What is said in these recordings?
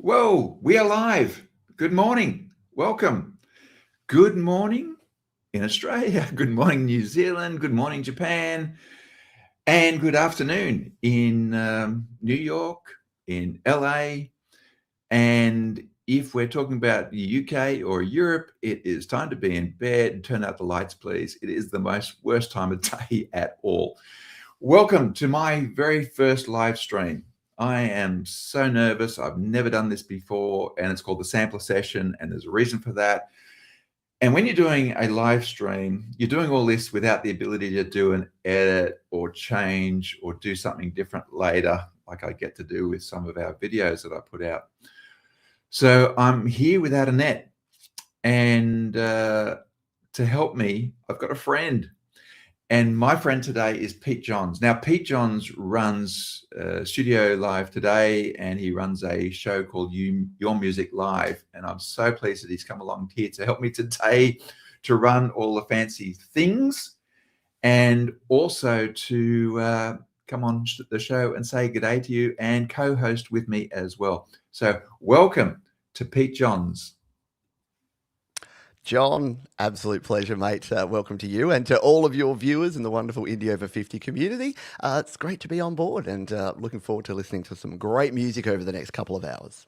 Whoa, we are live. Good morning. Welcome. Good morning in Australia. Good morning, New Zealand. Good morning, Japan. And good afternoon in New York, in LA. And if we're talking about the UK or Europe, it is time to be in bed. Turn out the lights, please. It is the most worst time of day at all. Welcome to my very first live stream. I am so nervous. I've never done this before, and it's called the sampler session, and there's a reason for that. And when you're doing a live stream, you're doing all this without the ability to do an edit or change or do something different later, like I get to do with some of our videos that I put out. So I'm here without a net, and to help me, I've got a friend. And my friend today is Pete Johns. Now, Pete Johns runs Studio Live today, and he runs a show called Your Music Live. And I'm so pleased that he's come along here to help me today to run all the fancy things and also to come on the show and say good day to you and co-host with me as well. So welcome to Pete Johns. John, absolute pleasure, mate. Welcome to you and to all of your viewers in the wonderful Indie Over 50 community. It's great to be on board and looking forward to listening to some great music over the next couple of hours.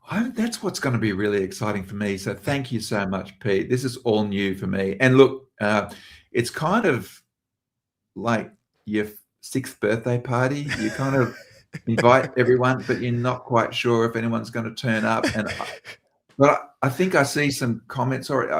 That's what's going to be really exciting for me. So thank you so much, Pete. This is all new for me. And look, it's kind of like your 6th birthday party. You kind of invite everyone, but you're not quite sure if anyone's going to turn up. But I think I see some comments already.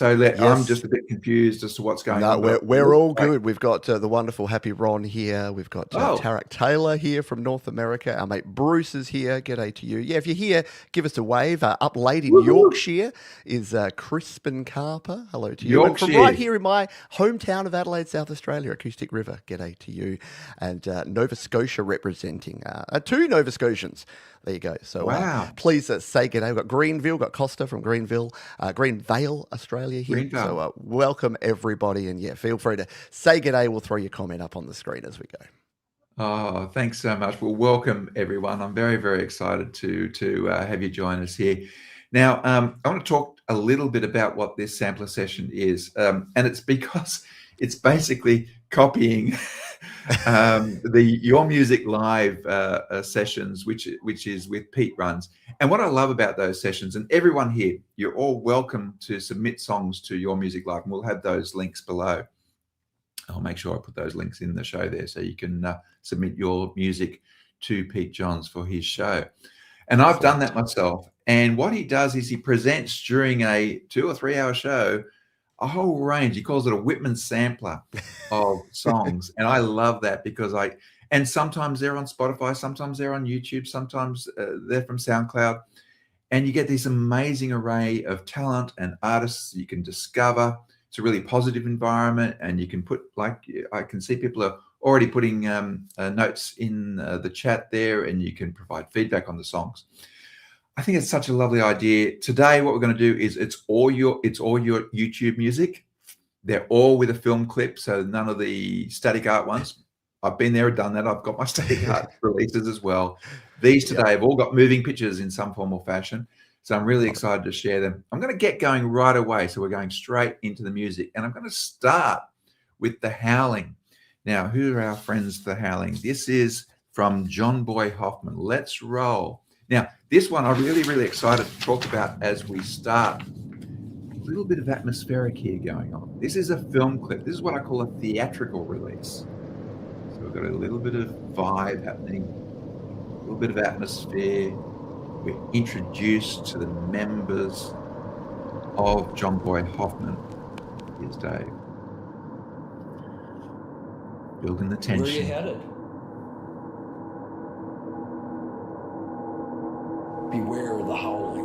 I'm just a bit confused as to what's going on. We're all good. We've got the wonderful Happy Ron here. We've got Tarek Taylor here from North America. Our mate Bruce is here. G'day to you. Yeah, if you're here, give us a wave. Up late in Yorkshire is Crispin Carper. Hello to you. Yorkshire. And from right here in my hometown of Adelaide, South Australia, Acoustic River. G'day to you. And Nova Scotia representing 2 Nova Scotians. There you go. So please say g'day. We've got Greenville, got Costa from Greenville, Greenvale, Australia here. Greenvale. So welcome everybody. And yeah, feel free to say g'day. We'll throw your comment up on the screen as we go. Oh, thanks so much. Well, welcome everyone. I'm very, very excited to have you join us here. Now, I want to talk a little bit about what this sampler session is. And it's because it's basically copying the Your Music Live sessions, which is with Pete runs. And what I love about those sessions, and everyone here, you're all welcome to submit songs to Your Music Live, and we'll have those links below. I'll make sure I put those links in the show there so you can submit your music to Pete Johns for his show. And I've done that myself. And what he does is he presents during a 2 or 3 hour show a whole range. He calls it a Whitman sampler of songs. And I love that because and sometimes they're on Spotify, sometimes they're on YouTube, sometimes they're from SoundCloud. And you get this amazing array of talent and artists you can discover. It's a really positive environment, and you can put, like, I can see people are already putting notes in the chat there, and you can provide feedback on the songs. I think it's such a lovely idea. Today, what we're going to do is it's all your YouTube music. They're all with a film clip, so none of the static art ones. I've been there and done that. I've got my static art releases as well. These today have all got moving pictures in some form or fashion. So I'm really excited to share them. I'm going to get going right away. So we're going straight into the music. And I'm going to start with The Howling. Now, who are our friends, The Howling? This is from John Boy Hoffman. Let's roll. Now, this one I'm really, really excited to talk about as we start. A little bit of atmospheric here going on. This is a film clip. This is what I call a theatrical release. So we've got a little bit of vibe happening, a little bit of atmosphere. We're introduced to the members of John Boy Hoffman. Here's Dave. Building the tension. Where are you headed? Beware of the howling.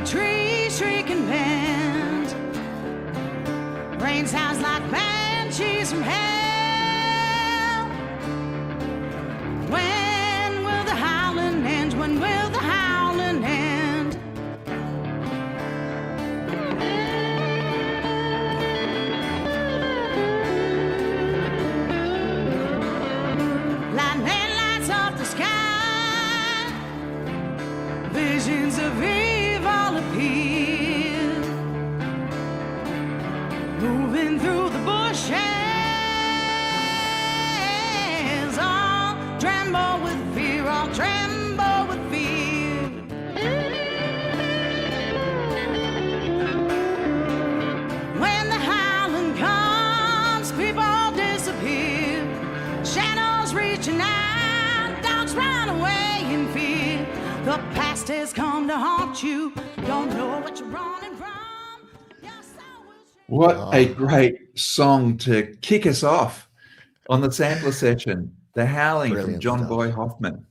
tree shrieking bend. Rain sounds like banshees from hell. When will the howling end? When will the howling end? Lightning lights up the sky. Visions of evil appear, moving through the bushes, all tremble with fear, all tremble with fear. When the howling comes, people disappear, shadows reaching out, dogs run away in fear. The past has come to haunt you, don't know what you're running from. What a great song to kick us off on the sampler session. The Howling from John stuff. Boy Hoffman.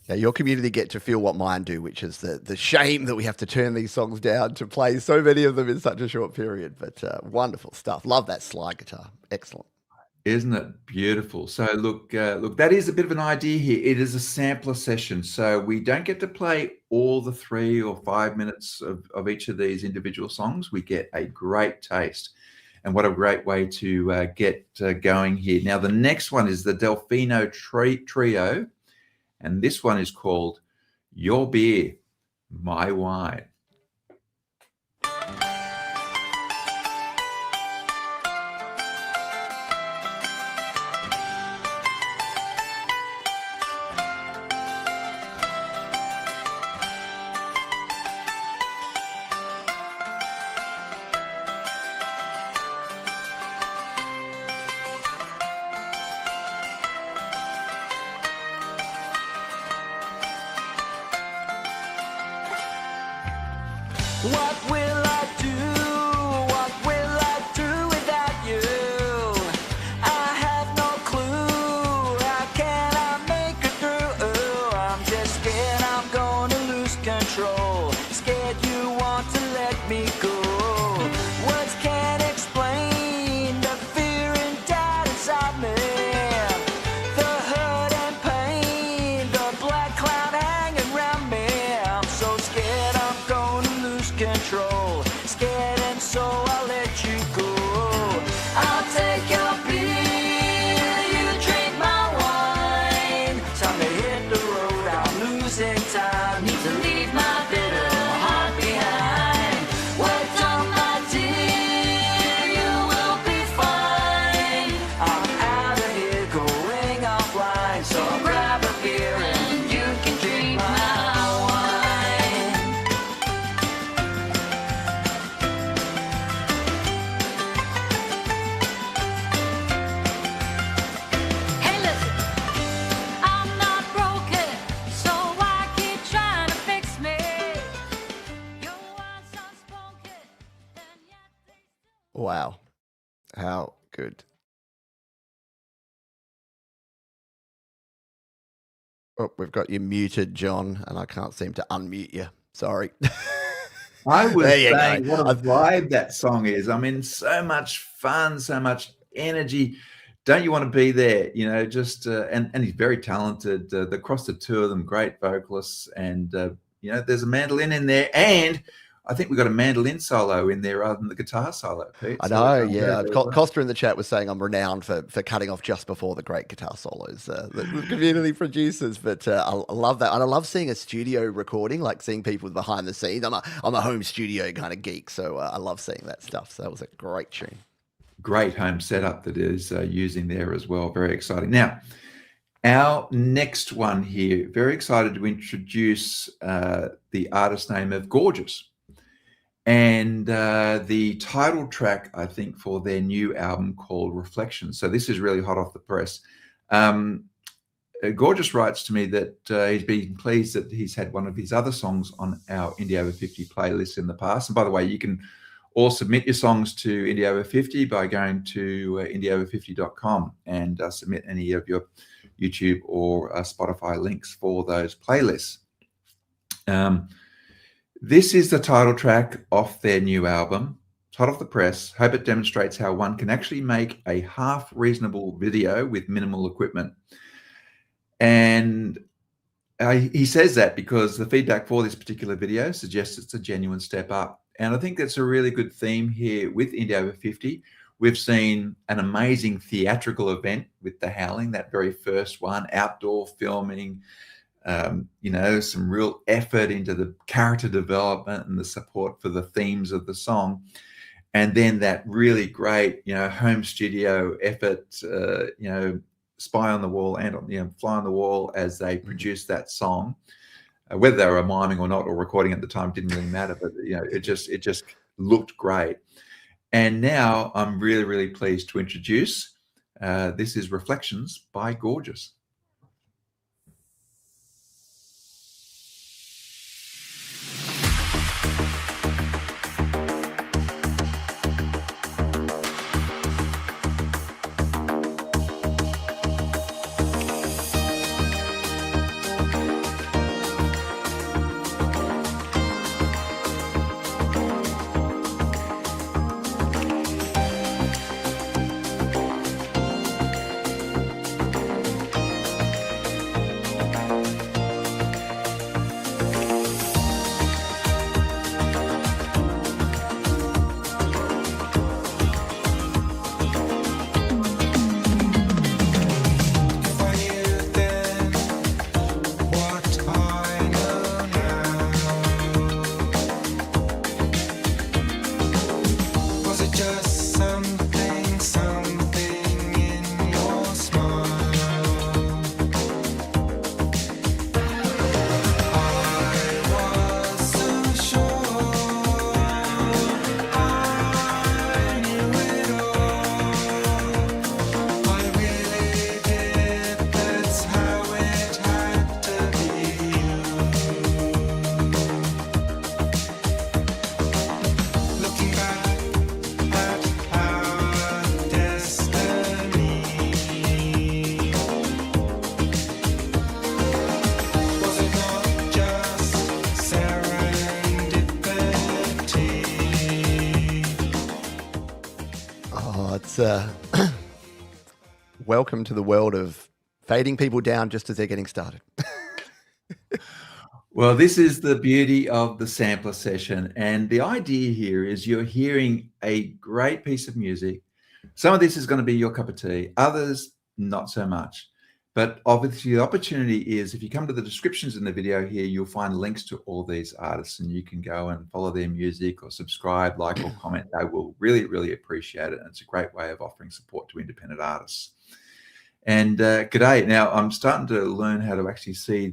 Yeah, your community get to feel what mine do, which is the shame that we have to turn these songs down to play so many of them in such a short period. But wonderful stuff. Love that slide guitar. Excellent. Isn't it beautiful? So look, that is a bit of an idea here. It is a sampler session, so we don't get to play all the 3 or 5 minutes of each of these individual songs. We get a great taste, and what a great way to get going here. Now, the next one is the Delfino Trio, and this one is called Your Beer, My Wine. What will I do? What will I do without you? I have no clue. How can I make it through? I'm just scared I'm gonna lose control. Scared you want to let me go. Words can't explain the fear and doubt inside me. The hurt and pain, the black cloud hanging around me. I'm so scared I'm gonna lose control. Scared and so I'll let you go. I'll take your beer, you drink my wine. Time to hit the road, I'm losing time. Need to leave my bitter heart behind. Well done, my dear, you will be fine. I'm out of here, going offline. So grab a beer and you can drink my wine. Hey, listen, I'm not broken, so why keep trying to fix me? Your words unspoken, and yet they still. Wow. How good. Oh, we've got you muted, John, and I can't seem to unmute you. Sorry. I was There you saying go. what a vibe that song is. I mean, so much fun, so much energy. Don't you want to be there? You know, just and he's very talented. Across the two of them, great vocalists, and you know, there's a mandolin in there, and I think we got a mandolin solo in there rather than the guitar solo, Pete. I So know, it's yeah. very, very well. Costa in the chat was saying I'm renowned for cutting off just before the great guitar solos, the community producers. But I love that, and I love seeing a studio recording, like seeing people behind the scenes. I'm a home studio kind of geek, so I love seeing that stuff. So that was a great tune. Great home setup that is using there as well. Very exciting. Now, our next one here, very excited to introduce the artist name of Gorgeous. And the title track, I think, for their new album called Reflections. So this is really hot off the press. Gorgeous writes to me that he's been pleased that he's had one of his other songs on our Indie Over 50 playlist in the past. And by the way, you can all submit your songs to Indie Over 50 by going to indieover50.com and submit any of your YouTube or Spotify links for those playlists. This is the title track off their new album. It's hot off the press. Hope it demonstrates how one can actually make a half reasonable video with minimal equipment. And he says that because the feedback for this particular video suggests it's a genuine step up. And I think that's a really good theme here with Indie Over 50. We've seen an amazing theatrical event with The Howling, that very first one, outdoor filming, some real effort into the character development and the support for the themes of the song. And then that really great, home studio effort, spy on the wall and, fly on the wall as they produced that song. Whether they were miming or not, or recording at the time, didn't really matter, but it just looked great. And now I'm really, really pleased to introduce, this is Reflections by Gorgeous. Welcome to the world of fading people down just as they're getting started. Well, this is the beauty of the sampler session. And the idea here is you're hearing a great piece of music. Some of this is going to be your cup of tea, others not so much. But obviously the opportunity is, if you come to the descriptions in the video here, you'll find links to all these artists, and you can go and follow their music or subscribe, like, or comment. They will really, really appreciate it. And it's a great way of offering support to independent artists. And g'day. Now I'm starting to learn how to actually see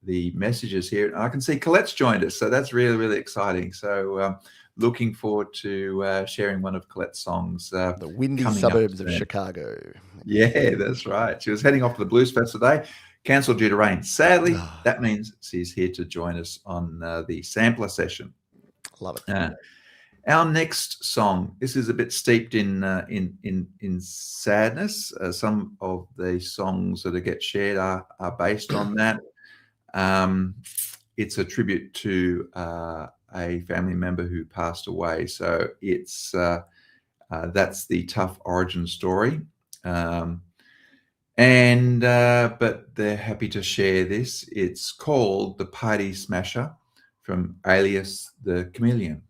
the messages here. And I can see Colette's joined us. So that's really, really exciting. So looking forward to sharing one of Colette's songs. The windy suburbs of Chicago. Yeah, that's right. She was heading off to the Blues Fest today, cancelled due to rain. Sadly, that means she's here to join us on the sampler session. Love it. Our next song, this is a bit steeped in sadness. Some of the songs that get shared are based on that. It's a tribute to a family member who passed away. So it's that's the tough origin story. But they're happy to share this. It's called The Party Smasher from Alias the Chameleon.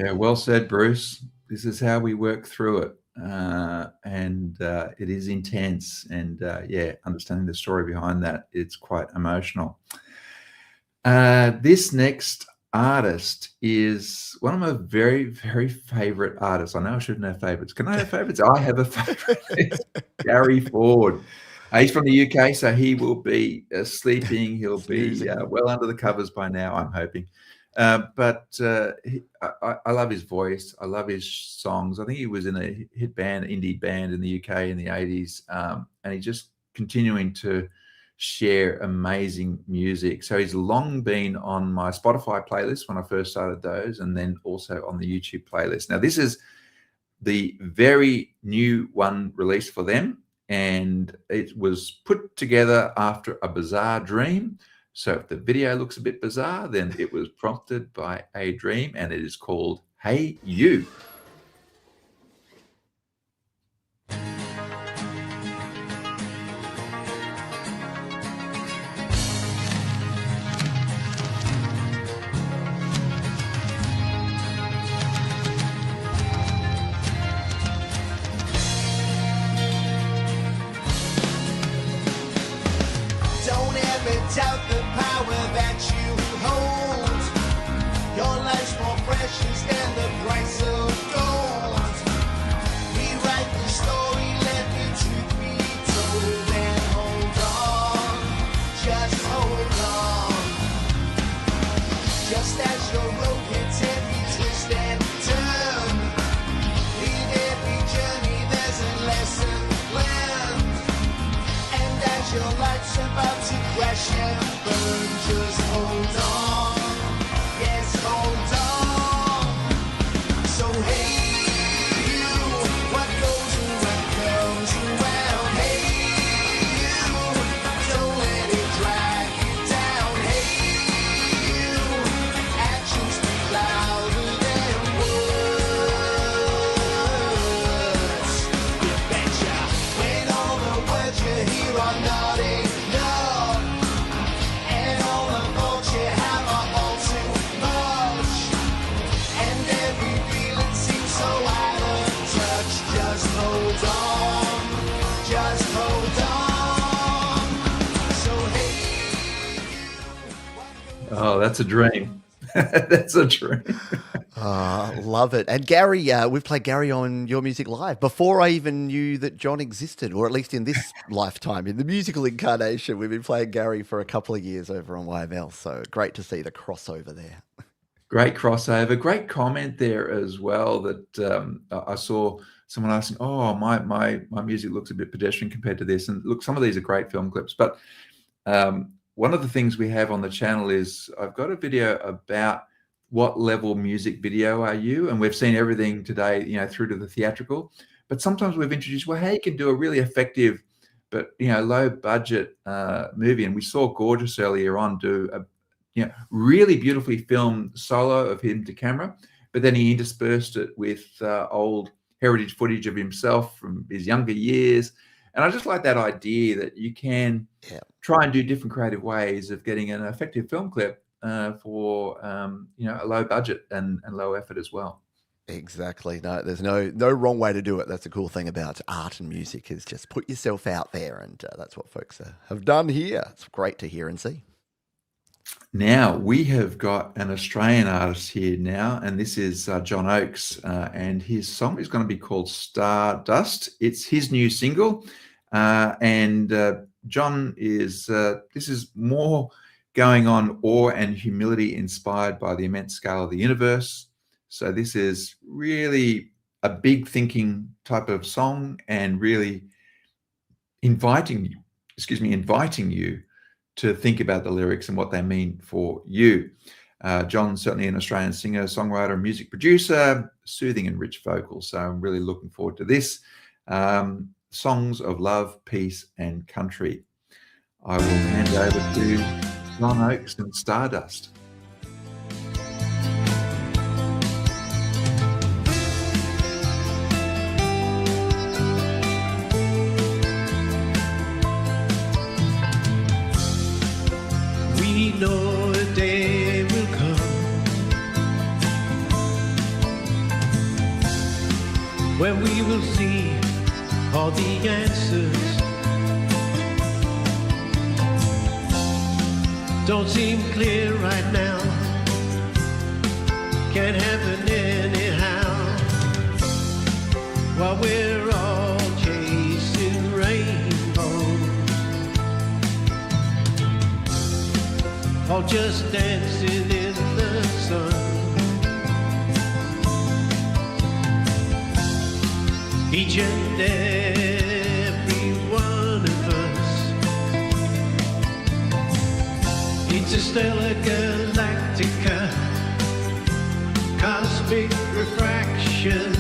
Yeah, well said, Bruce. This is how we work through it. And it is intense. And yeah, understanding the story behind that, it's quite emotional. This next artist is one of my very, very favorite artists. I know I shouldn't have favorites. Can I have favorites? I have a favorite. It's Gary Ford. He's from the UK, so he will be sleeping. He'll be well under the covers by now, I'm hoping. But I love his voice. I love his songs. I think he was in a hit band, indie band in the UK in the 80s. And he's just continuing to share amazing music. So he's long been on my Spotify playlist when I first started those, and then also on the YouTube playlist. Now, this is the very new one released for them, and it was put together after a bizarre dream. So if the video looks a bit bizarre, then it was prompted by a dream, and it is called Hey You. Doubt the power that you hold. Your life's more precious than the price of gold. Rewrite the story, let the truth be told, and hold on, just hold on. Just as your road hits every twist and turn, in every journey there's a lesson learned. And as your life's about to crash and burn, just hold on, yes, hold on. So hey you, what goes around comes around. Hey you, don't let it drag you down. Hey you, actions speak louder than words. You betcha, when all the words you hear are not enough. Oh, that's a dream. That's a dream. Love it. And Gary, we've played Gary on Your Music Live before I even knew that John existed, or at least in this lifetime, in the musical incarnation. We've been playing Gary for a couple of years over on YML. So great to see the crossover there. Great crossover. Great comment there as well that I saw someone asking, oh, my music looks a bit pedestrian compared to this. And look, some of these are great film clips. But one of the things we have on the channel is I've got a video about what level music video are you? And we've seen everything today, you know, through to the theatrical. But sometimes we've introduced, well, hey, you can do a really effective but, you know, low budget movie. And we saw Gorgeous earlier on do a really beautifully filmed solo of him to camera, but then he interspersed it with old heritage footage of himself from his younger years. And I just like that idea that you can try and do different creative ways of getting an effective film clip for a low budget and low effort as well. Exactly. No, there's no wrong way to do it. That's the cool thing about art and music, is just put yourself out there, and that's what folks have done here. It's great to hear and see. Now we have got an Australian artist here now, and this is John Oakes, and his song is going to be called Stardust. It's his new single, and John is, this is more going on awe and humility inspired by the immense scale of the universe. So this is really a big thinking type of song, and really inviting you to think about the lyrics and what they mean for you. John's certainly an Australian singer, songwriter, and music producer, soothing and rich vocals. So I'm really looking forward to this. Songs of love, peace, and country. I will hand over to John Oakes and Stardust. We know a day will come where we will see all the answers. Don't seem clear right now, can't happen anyhow, while we're all chasing rainbows, all just dancing in the sun. Each and every one of us, interstellar galactica, cosmic refractions.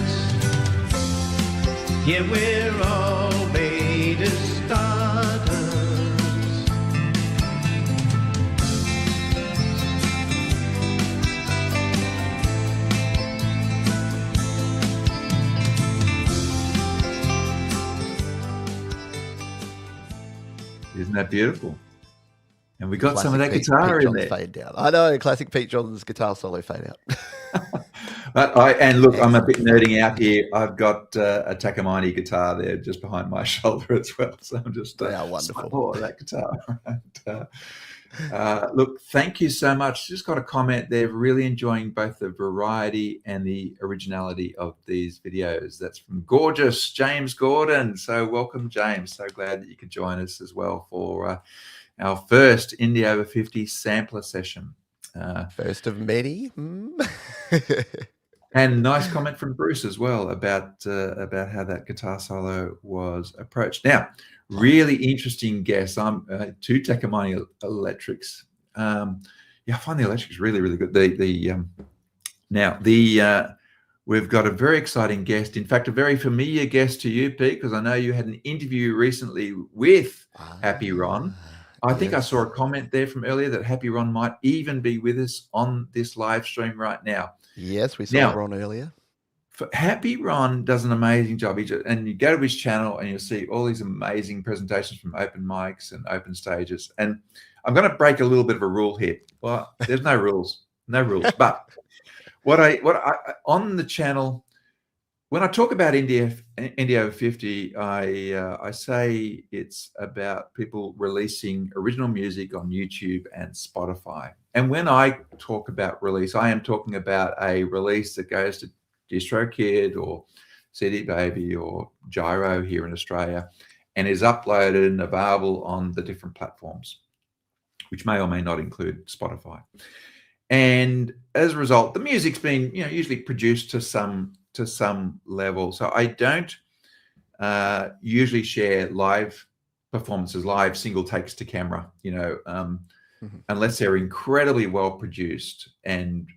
Yeah, we're all made of stardust. Isn't that beautiful? And we got Classic some of that Pete guitar in Johns there. fade down. I know, classic Pete Johns guitar solo fade out. And look, I'm a bit nerding out here. I've got a Takamine guitar there just behind my shoulder as well. So I'm just They are wonderful. Oh, that guitar. Look, thank you so much. Just got a comment there. Really enjoying both the variety and the originality of these videos. That's from gorgeous James Gordon. So welcome, James. So glad that you could join us as well for our first Indie Over 50 sampler session. First of many. And nice comment from Bruce as well about how that guitar solo was approached. Now, really interesting guess. I'm two Takamine electrics. I find the electrics really, really good. We've got a very exciting guest. In fact, a very familiar guest to you, Pete, because I know you had an interview recently with Happy Ron. I think I saw a comment there from earlier that Happy Ron might even be with us on this live stream right now. Yes, we saw Ron earlier. Happy Ron does an amazing job. And you go to his channel and you'll see all these amazing presentations from open mics and open stages. And I'm going to break a little bit of a rule here. Well, there's no rules, But what I on the channel, when I talk about Indie Over 50, I say it's about people releasing original music on YouTube and Spotify. And when I talk about release, I am talking about a release that goes to DistroKid or CD Baby or Gyro here in Australia and is uploaded and available on the different platforms, which may or may not include Spotify. And as a result, the music's been usually produced to some level. So I don't usually share live performances, live single takes to camera, unless they're incredibly well produced and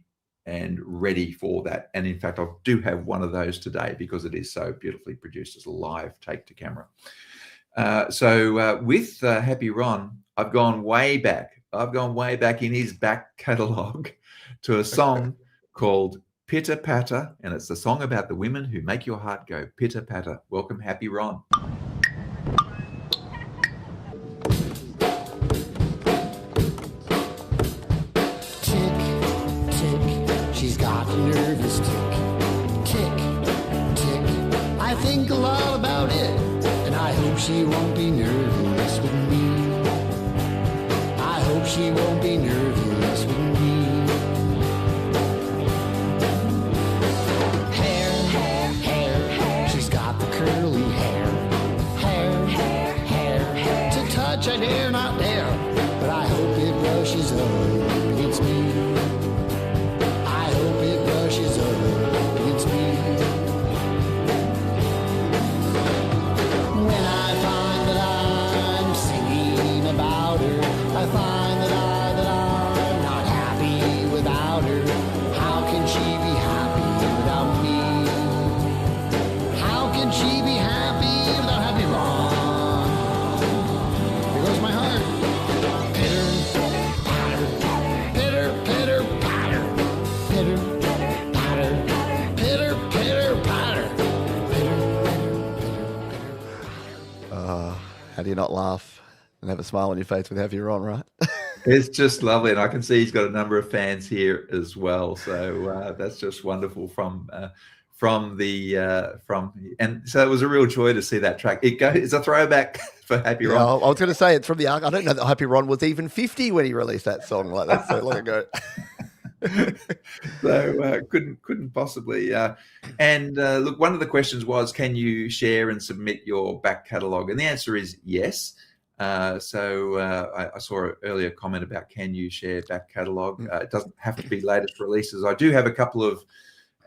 ready for that. And in fact, I do have one of those today because it is so beautifully produced as a live take to camera. So with Happy Ron, I've gone way back in his back catalogue to a song called Pitter Patter, and it's the song about the women who make your heart go pitter patter. Welcome, Happy Ron. She's got a nervous tick, tick, tick. I think a lot about it, and I hope she won't be nervous with me. I hope she won't be nervous with me. Hair, hair, hair. She's got the curly hair, hair, hair, hair. To touch I dare not dare, but I hope it brushes up against me. Brushes up against me. When I find that I'm singing about her, I find that I'm not happy without her. How can she be happy without me? How can she be happy without Happy Ron? Here goes my heart. Pitter, patter, pitter, pitter, patter, pitter. How do you not laugh and have a smile on your face with Happy Ron, right? It's just lovely. And I can see he's got a number of fans here as well. So that's just wonderful from from and so it was a real joy to see that track. It's a throwback for Happy Ron. I was going to say it's from the arc. I don't know that Happy Ron was even 50 when he released that song. Like that's so long ago. So couldn't possibly. Look, one of the questions was, can you share and submit your back catalogue? And the answer is yes. I saw an earlier comment about, can you share back catalogue? It doesn't have to be latest releases. I do have a couple of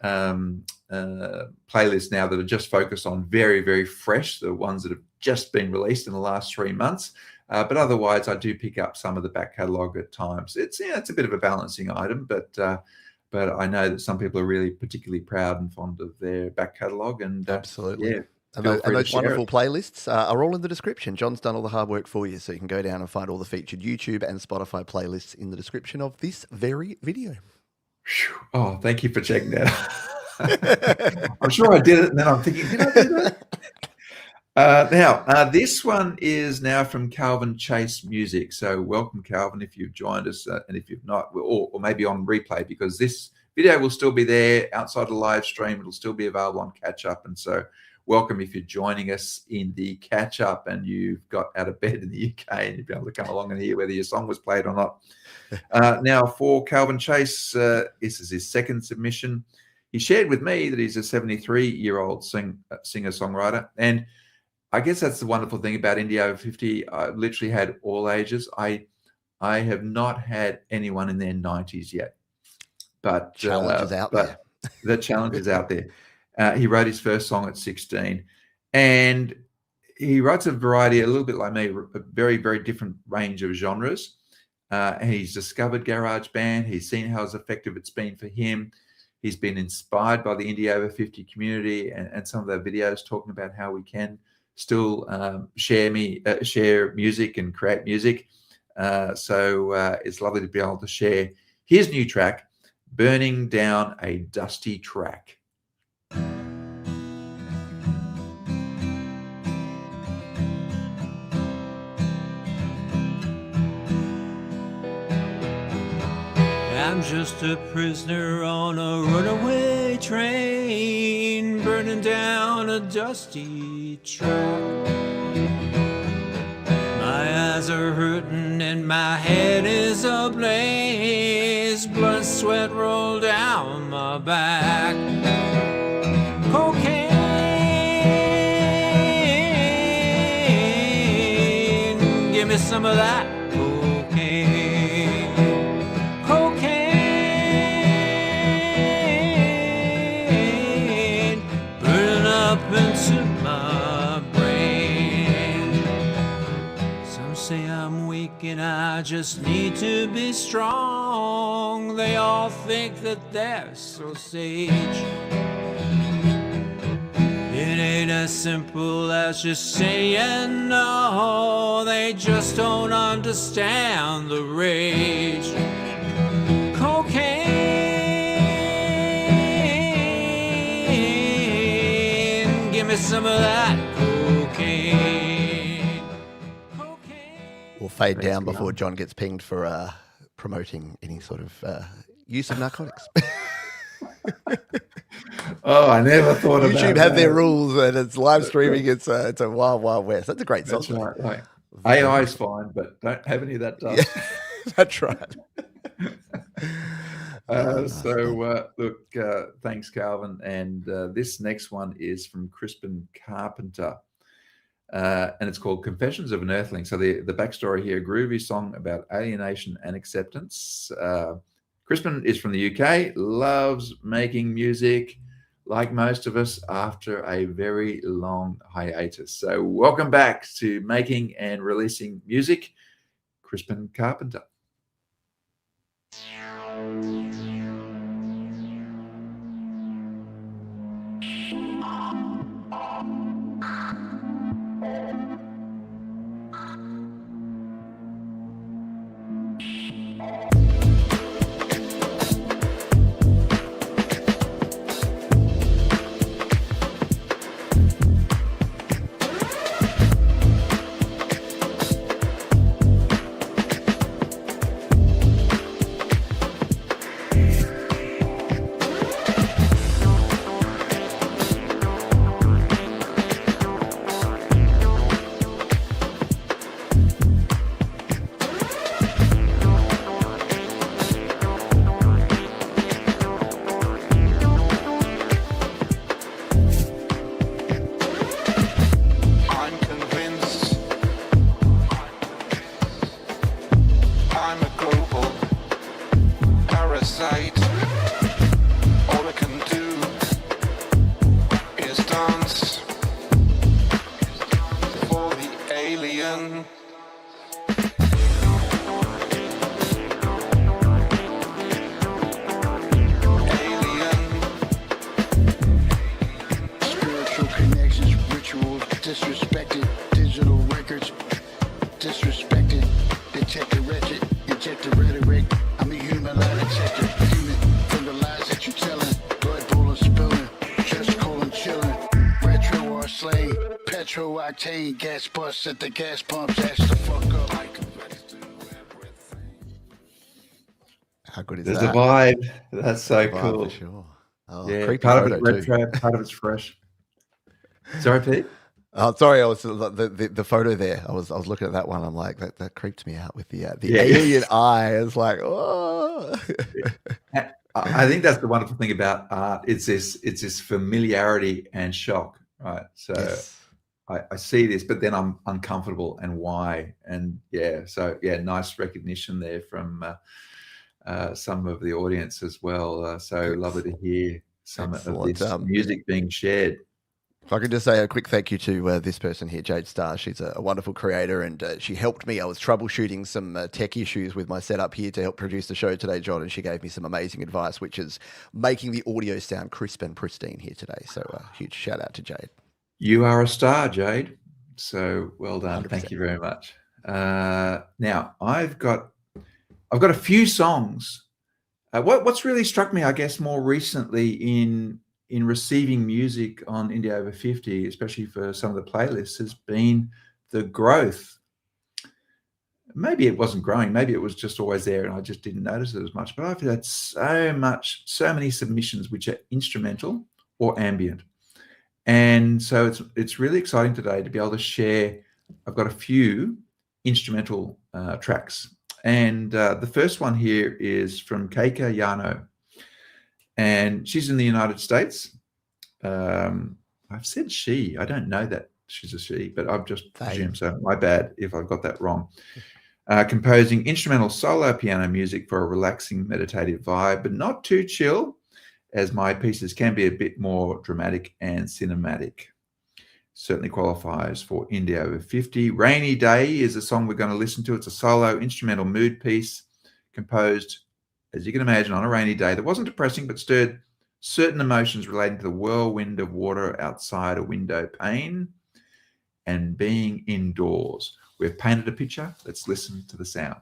playlists now that are just focused on very, very fresh, the ones that have just been released in the last 3 months. But otherwise, I do pick up some of the back catalogue at times. It's a bit of a balancing item, but I know that some people are really particularly proud and fond of their back catalogue. And absolutely, yeah. And those wonderful playlists are all in the description. John's done all the hard work for you, so you can go down and find all the featured YouTube and Spotify playlists in the description of this very video. Oh, thank you for checking that. I'm sure I did it, and then I'm thinking, did I do that? Now, this one is now from Calvin Chase Music. So welcome, Calvin, if you've joined us, and if you've not, or maybe on replay, because this video will still be there outside the live stream. It'll still be available on Catch Up, and so welcome if you're joining us in the Catch Up and you've got out of bed in the UK and you've been able to come along and hear whether your song was played or not. Now, for Calvin Chase, this is his second submission. He shared with me that he's a 73-year-old singer-songwriter. And I guess that's the wonderful thing about Indie Over 50. I've literally had all ages. I have not had anyone in their 90s yet. But challenge is out there. The challenge is out there. He wrote his first song at 16, and he writes a variety, a little bit like me, a very, very different range of genres. And he's discovered GarageBand. He's seen how effective it's been for him. He's been inspired by the Indie Over 50 community and some of their videos talking about how we can still share music and create music. So it's lovely to be able to share his new track, Burning Down a Dusty Track. I'm just a prisoner on a runaway train, burning down a dusty track. My eyes are hurting and my head is ablaze. Blood, sweat roll down my back. Cocaine, give me some of that cocaine. Into my brain. Some say I'm weak and I just need to be strong. They all think that they're so sage. It ain't as simple as just saying no. They just don't understand the rage. Cocaine, some of that cocaine. We'll fade down before John gets pinged for promoting any sort of use of narcotics. Oh, I never thought about YouTube have their rules, and it's live streaming. It's a wild, wild west. That's a great song. That's right. Like, AI is fine, but don't have any of that dust. Yeah, that's right. Look, thanks, Calvin. And this next one is from Crispin Carpenter, and it's called Confessions of an Earthling. So the backstory here, groovy song about alienation and acceptance. Crispin is from the UK, loves making music like most of us after a very long hiatus. So welcome back to making and releasing music, Crispin Carpenter. octane gas bust at the gas pumps. Ash the fuck up. How good is There's that? a vibe. That's so Vibe cool. for sure. Oh, Yeah, creepy part of photo it's too. retro, part of it's fresh. Sorry, Pete. Oh, sorry, I was the photo there. I was looking at that one. I'm like, that creeped me out with the Yeah. alien eye. It's like, oh. I think that's the wonderful thing about art. It's this familiarity and shock, right? So Yes. I see this, but then I'm uncomfortable, and why? And nice recognition there from some of the audience as well. So lovely to hear some Excellent. of this music being shared. If I could just say a quick thank you to this person here, Jade Starr. She's a wonderful creator, and she helped me. I was troubleshooting some tech issues with my setup here to help produce the show today, John, and she gave me some amazing advice, which is making the audio sound crisp and pristine here today. So huge shout out to Jade. You are a star, Jade. So well done. 100%. Thank you very much. Now I've got a few songs. What's really struck me, I guess, more recently in receiving music on Indie Over 50, especially for some of the playlists, has been the growth. Maybe it wasn't growing. Maybe it was just always there and I just didn't notice it as much. But I've had so many submissions which are instrumental or ambient. And so it's really exciting today to be able to share. I've got a few instrumental tracks. And the first one here is from Keika Yano. And she's in the United States. I've said she. I don't know that she's a she, but I've just presumed so. My bad if I've got that wrong. Composing instrumental solo piano music for a relaxing meditative vibe, but not too chill, as my pieces can be a bit more dramatic and cinematic. Certainly qualifies for Indie Over 50. Rainy Day is a song we're going to listen to. It's a solo instrumental mood piece composed, as you can imagine, on a rainy day that wasn't depressing but stirred certain emotions relating to the whirlwind of water outside a window pane and being indoors. We've painted a picture. Let's listen to the sound.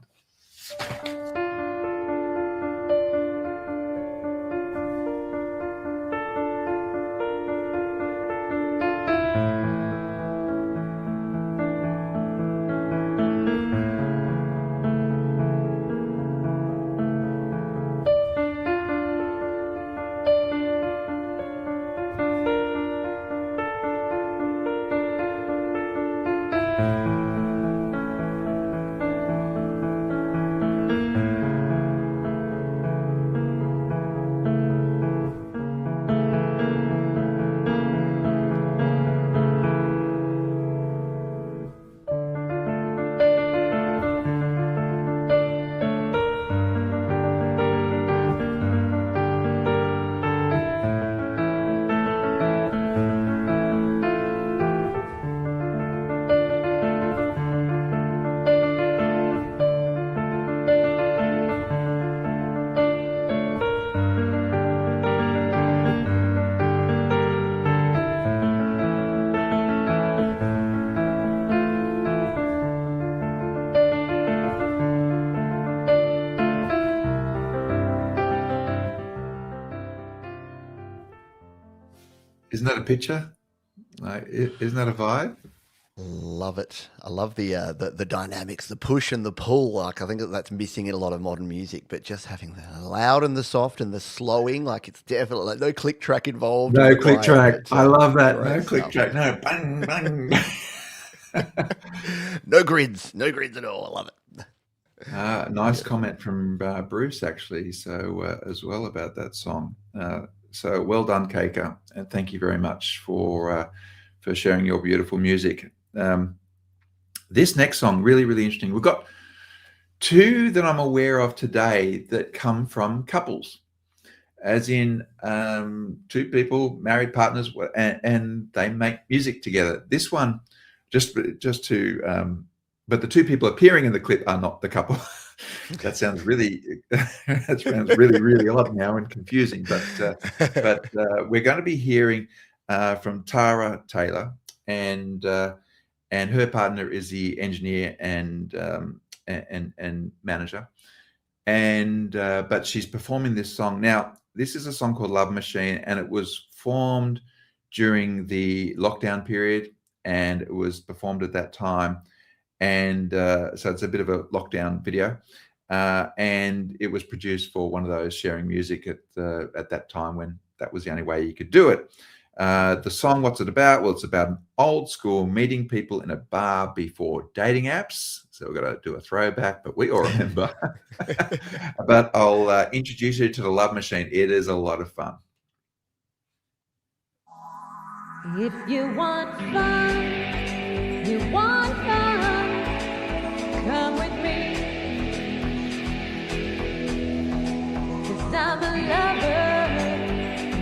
Isn't that a picture? Isn't that a vibe? Love it. I love the dynamics, the push and the pull. Like I think that's missing in a lot of modern music, but just having the loud and the soft and the slowing, like it's definitely like no click track involved. No click track. I love that. No click stuff. track. No bang bang. No grids at all. I love it. Nice comment from Bruce actually. So as well about that song. So well done, Keika, and thank you very much for sharing your beautiful music. This next song, really, really interesting. We've got two that I'm aware of today that come from couples, as in two people, married partners, and they make music together. This one, just to, but the two people appearing in the clip are not the couple. That sounds really really odd now and confusing. But we're going to be hearing from Tara Taylor, and her partner is the engineer and manager, and but she's performing this song now. This is a song called Love Machine, and it was formed during the lockdown period, and it was performed at that time. And so it's a bit of a lockdown video. And it was produced for one of those sharing music at that time when that was the only way you could do it. The song, what's it about? Well, it's about an old school meeting people in a bar before dating apps. So we've got to do a throwback, but we all remember. But I'll introduce you to the Love Machine. It is a lot of fun. If you want fun, come with me. 'Cause I'm a lover,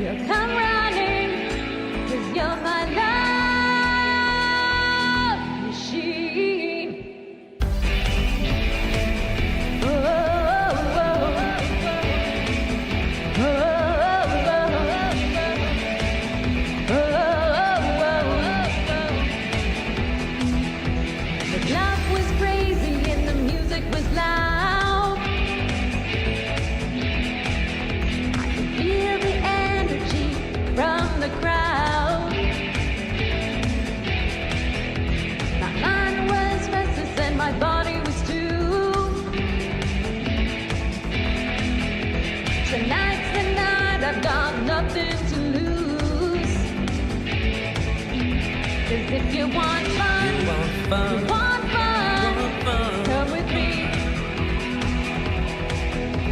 you'll come running. 'Cause you're my love machine. Oh, oh, oh, oh, oh, oh, oh. The love was crazy and the music was loud. I could feel the energy from the crowd. My mind was restless and my body was too. Tonight's the night, I've got nothing to lose. 'Cause if you want fun, you want fun, come with me.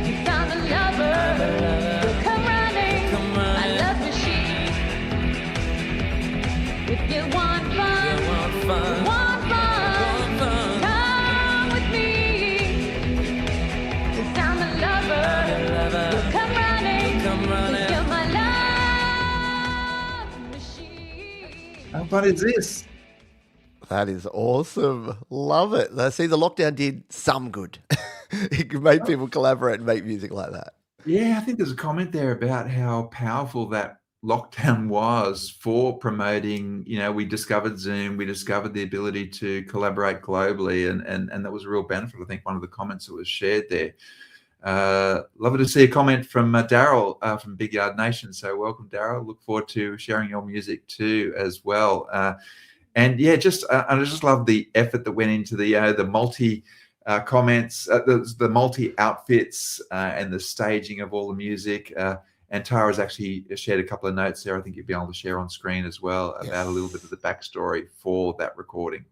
You found a lover, you'll come running, my love machine. If you want fun, come with me. 'Cause I'm a lover, you'll come running, 'cause you're my love machine. How fun is this? That is awesome. Love it. See, the lockdown did some good. It made people collaborate and make music like that. Yeah, I think there's a comment there about how powerful that lockdown was for promoting. We discovered Zoom, we discovered the ability to collaborate globally, and that was a real benefit. I think one of the comments that was shared there. Love to see a comment from Daryl from Big Yard Nation. So welcome, Daryl. Look forward to sharing your music too as well. And yeah, I just love the effort that went into the multi comments, the multi outfits, and the staging of all the music. And Tara's actually shared a couple of notes there. I think you'll be able to share on screen as well about a little bit of the backstory for that recording.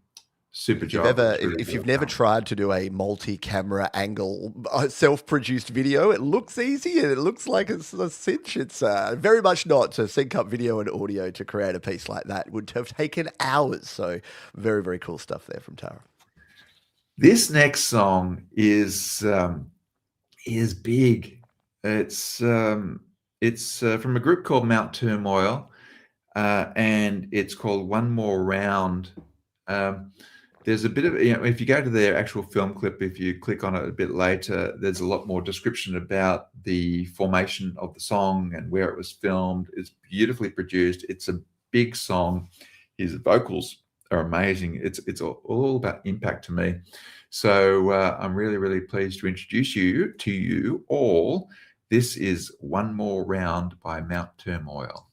Super job. If you've never tried to do a multi-camera angle self-produced video, it looks easy and it looks like it's a cinch. It's very much not. To sync up video and audio to create a piece like that would have taken hours. So very, very cool stuff there from Tara. This next song is big. It's from a group called Mount Turmoil, and it's called One More Round. There's a bit of, if you go to their actual film clip, if you click on it a bit later, there's a lot more description about the formation of the song and where it was filmed. It's beautifully produced. It's a big song. His vocals are amazing. It's all about impact to me. So I'm really, really pleased to introduce you to all. This is One More Round by Mount Turmoil.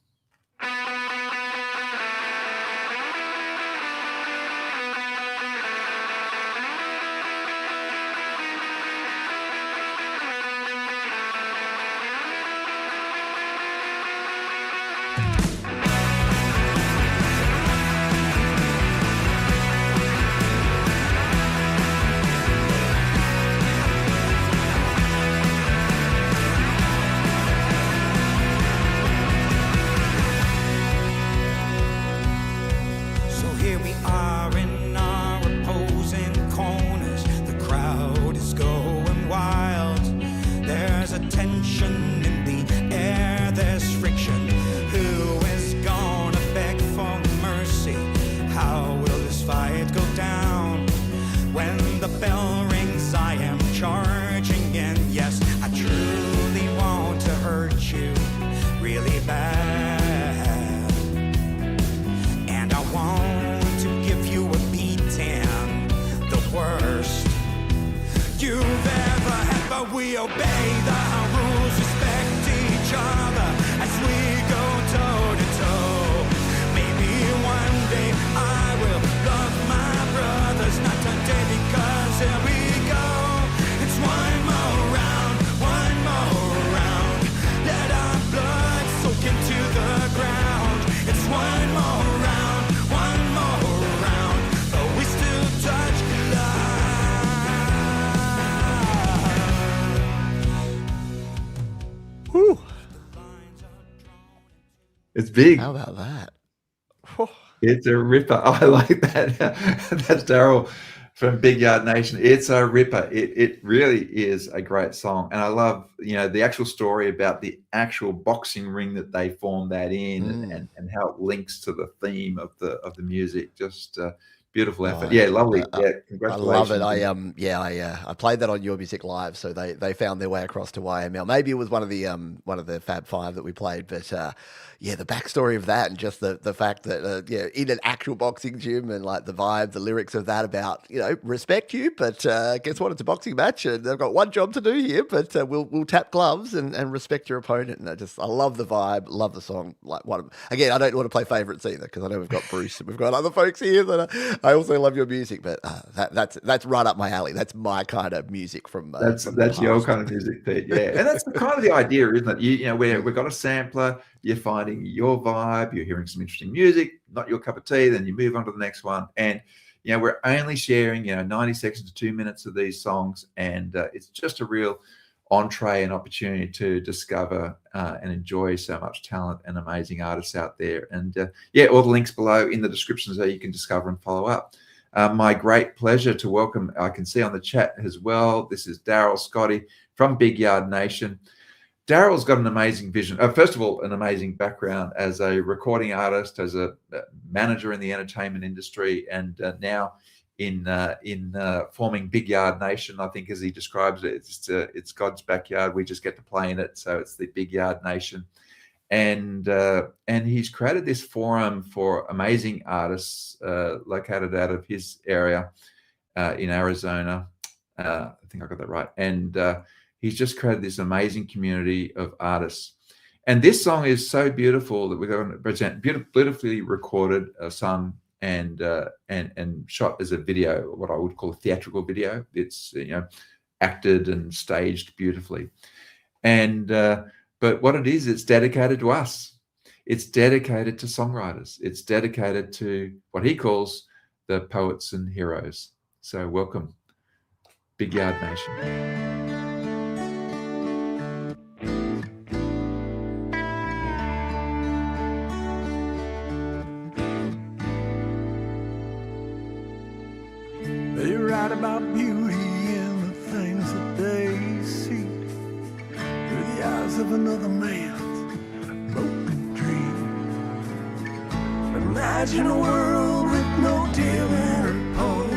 I will It's big. How about that? It's a ripper. I like that. That's Daryl from Big Yard Nation. It's a ripper. It really is a great song, and I love the actual story about the actual boxing ring that they formed that in, and how it links to the theme of the music. Just beautiful effort. Yeah, lovely. Yeah, congratulations. I love it. I played that on Your Music Live, so they found their way across to YML. Maybe it was one of the Fab Five that we played, but the backstory of that, and just the fact that in an actual boxing gym, and like the vibe, the lyrics of that about respect you, but guess what? It's a boxing match, and they've got one job to do here, but we'll tap gloves and respect your opponent. And I love the vibe, love the song. Like again, I don't want to play favourites either, because I know we've got Bruce and we've got other folks here that I also love your music, but that's right up my alley. That's my kind of music from that's your kind of music, Pete. Yeah, and that's kind of the idea, isn't it? We've got a sampler. You're finding your vibe. You're hearing some interesting music, not your cup of tea. Then you move on to the next one, and we're only sharing 90 seconds to 2 minutes of these songs, and it's just a real entree and opportunity to discover and enjoy so much talent and amazing artists out there. And all the links below in the description so you can discover and follow up. My great pleasure to welcome, I can see on the chat as well, this is Daryl Scotty from Big Yard Nation. Daryl's got an amazing vision. First of all, an amazing background as a recording artist, as a manager in the entertainment industry, and now in forming Big Yard Nation. I think, as he describes it, it's God's backyard. We just get to play in it, so it's the Big Yard Nation. And he's created this forum for amazing artists located out of his area in Arizona. I think I got that right. And he's just created this amazing community of artists. And this song is so beautiful that we're going to present, beautifully recorded, sung, and shot as a video, what I would call a theatrical video. It's acted and staged beautifully. And but what it is, it's dedicated to us. It's dedicated to songwriters. It's dedicated to what he calls the poets and heroes. So welcome, Big Yard Nation. They write about beauty and the things that they see through the eyes of another man's broken dream. Imagine a world with no deal or poem,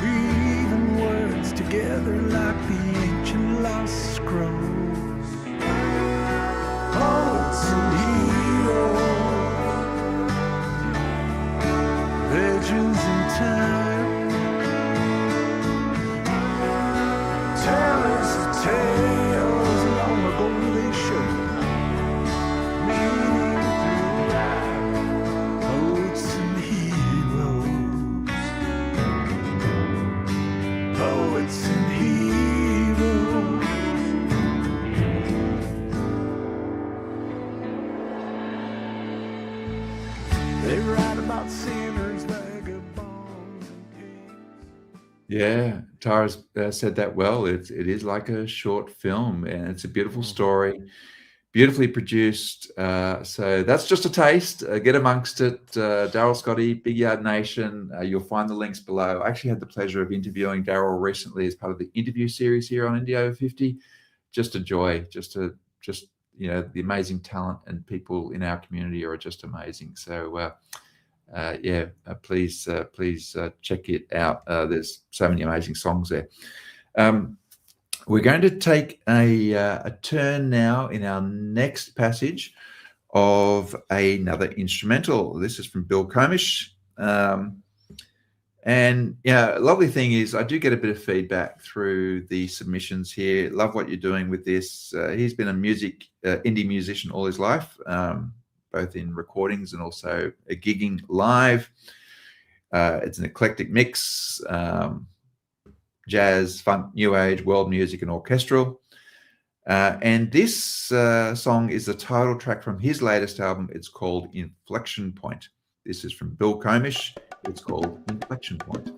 weaving words together like the ancient lost scrolls. Poets and heroes, legends in time. Tales long ago they showed meaning throughout. Poets and heroes, poets and heroes. They write about sinners, vagabonds, and kings. Yeah, Tara's said that well. It is like a short film, and it's a beautiful story, beautifully produced. So that's just a taste. Get amongst it. Daryl Scotty, Big Yard Nation. You'll find the links below. I actually had the pleasure of interviewing Daryl recently as part of the interview series here on Indie Over 50. Just a joy. The amazing talent and people in our community are just amazing. So please check it out. There's so many amazing songs there. We're going to take a turn now in our next passage of another instrumental. This is from Bill Comish. And lovely thing is I do get a bit of feedback through the submissions here. Love what you're doing with this. He's been a indie musician all his life, both in recordings and also gigging live. It's an eclectic mix, jazz, funk, new age, world music, and orchestral. And this song is the title track from his latest album. It's called Inflection Point. This is from Bill Comish. It's called Inflection Point.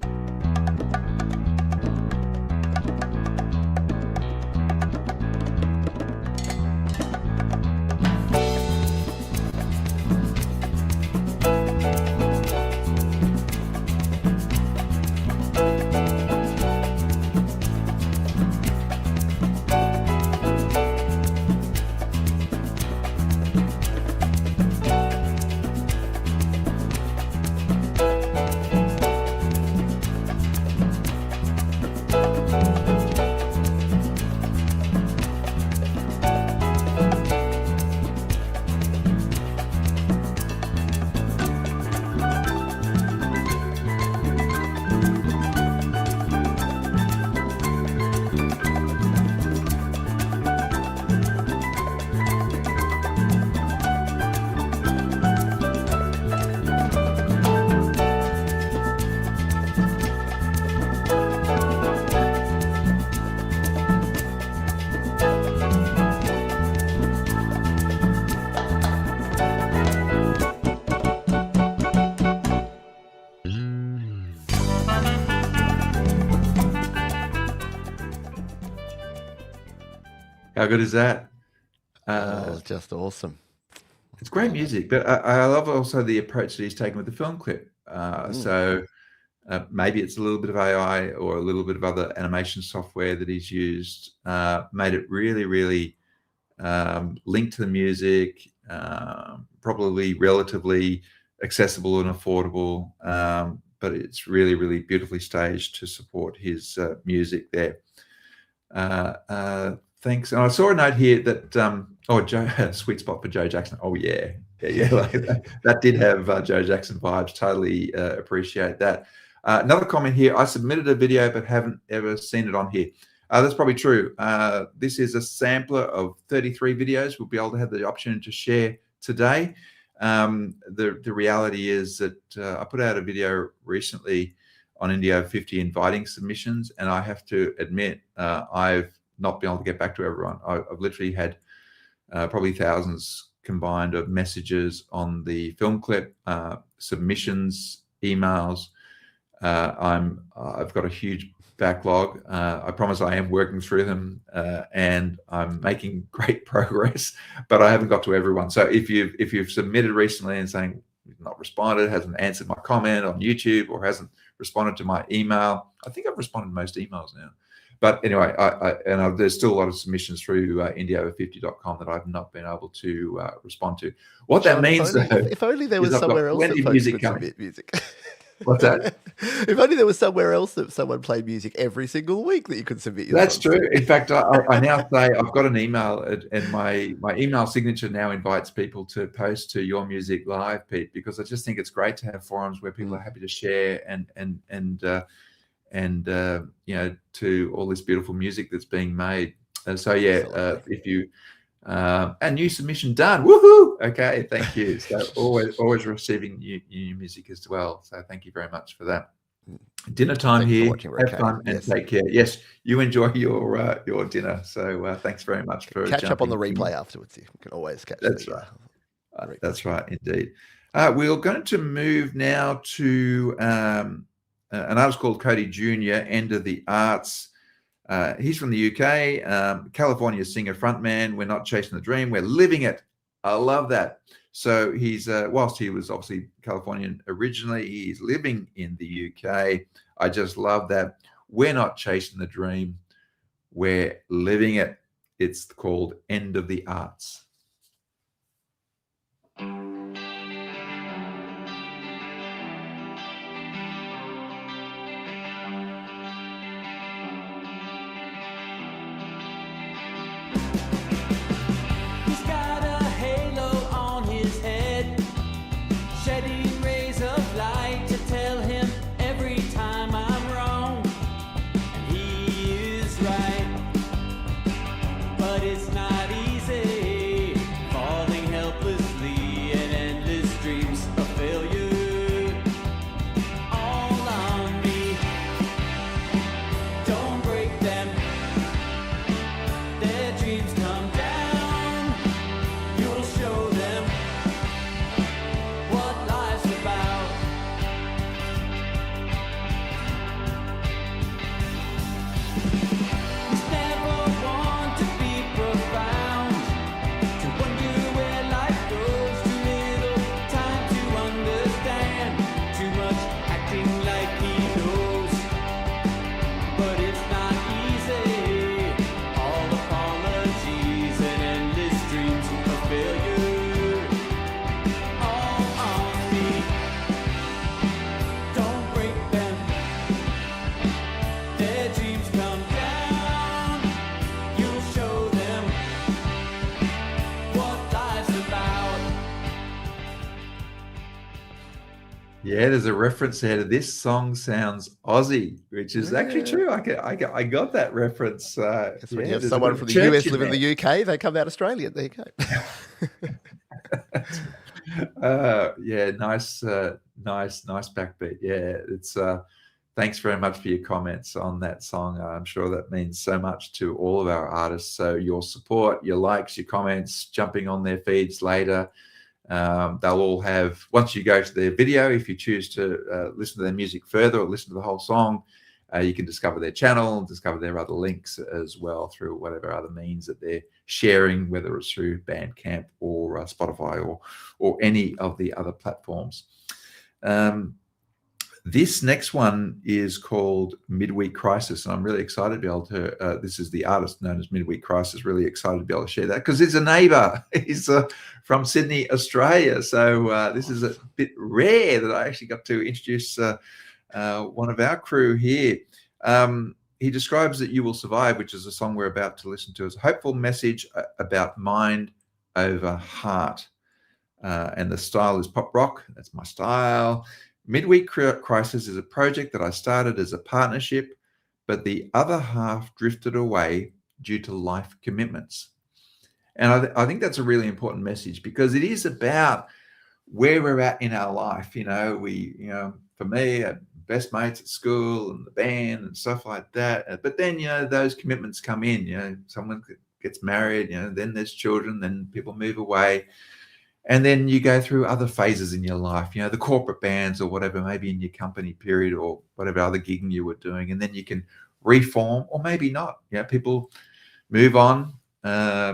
How good is that? Just awesome. It's great music, but I love also the approach that he's taken with the film clip. So maybe it's a little bit of AI or a little bit of other animation software that he's used, made it really, really linked to the music, probably relatively accessible and affordable, but it's really, really beautifully staged to support his music there. Thanks. And I saw a note here that Joe, sweet spot for Joe Jackson. Oh yeah, like that did have Joe Jackson vibes. Totally appreciate that. Another comment here. I submitted a video but haven't ever seen it on here. That's probably true. This is a sampler of 33 videos. We'll be able to have the option to share today. The reality is that I put out a video recently on Indio 50 inviting submissions, and I have to admit I've not been able to get back to everyone. I've literally had probably thousands combined of messages on the film clip, submissions, emails. I've got a huge backlog. I promise I am working through them, and I'm making great progress, but I haven't got to everyone. So if you've submitted recently and saying you've not responded, hasn't answered my comment on YouTube, or hasn't responded to my email, I think I've responded to most emails now. But anyway, there's still a lot of submissions through indieover50.com that I've not been able to respond to. What that means, if only there was somewhere else that folks could submit music. What's that? If only there was somewhere else that someone played music every single week that you could submit your That's songs true. In fact, I now say I've got an email, and my email signature now invites people to post to Your Music Live, Pete, because I just think it's great to have forums where people are happy to share and to all this beautiful music that's being made. So yeah, if you a new submission done, woohoo! Okay, thank you. So always receiving new music as well. So thank you very much for that. Dinner time here. Have fun and take care. Yes, you enjoy your dinner. So thanks very much for catch up on the replay afterwards. You can always catch. That's right. That's right, indeed. We're going to move now to an artist called Cody Jr., End of the Arts. He's from the UK, California singer, frontman. We're not chasing the dream, we're living it. I love that. So he's, whilst he was obviously Californian originally, he's living in the UK. I just love that. We're not chasing the dream, we're living it. It's called End of the Arts. Dreams come Yeah, there's a reference there to this song sounds Aussie, which is actually true. I got that reference. Guess when you have there's a someone bit of from the church US in live in there. the UK, they come out Australian. There you go. Yeah, nice backbeat. Yeah, it's thanks very much for your comments on that song. I'm sure that means so much to all of our artists. So your support, your likes, your comments, jumping on their feeds later. They'll all have, once you go to their video, if you choose to listen to their music further or listen to the whole song, you can discover their channel, discover their other links as well through whatever other means that they're sharing, whether it's through Bandcamp or Spotify or any of the other platforms. This next one is called Midweek Crisis, and I'm really excited to be able to, this is the artist known as Midweek Crisis, really excited to be able to share that because he's a neighbour. He's from Sydney, Australia. So this is a bit rare that I actually got to introduce one of our crew here. He describes that You Will Survive, which is a song we're about to listen to, as a hopeful message about mind over heart. And the style is pop rock. That's my style. Midweek Crisis is a project that I started as a partnership, but the other half drifted away due to life commitments. And I think that's a really important message because it is about where we're at in our life. For me, best mates at school and the band and stuff like that. But then, those commitments come in, someone gets married, then there's children, then people move away. And then you go through other phases in your life, the corporate bands or whatever, maybe in your company period or whatever other gigging you were doing. And then you can reform or maybe not. People move on.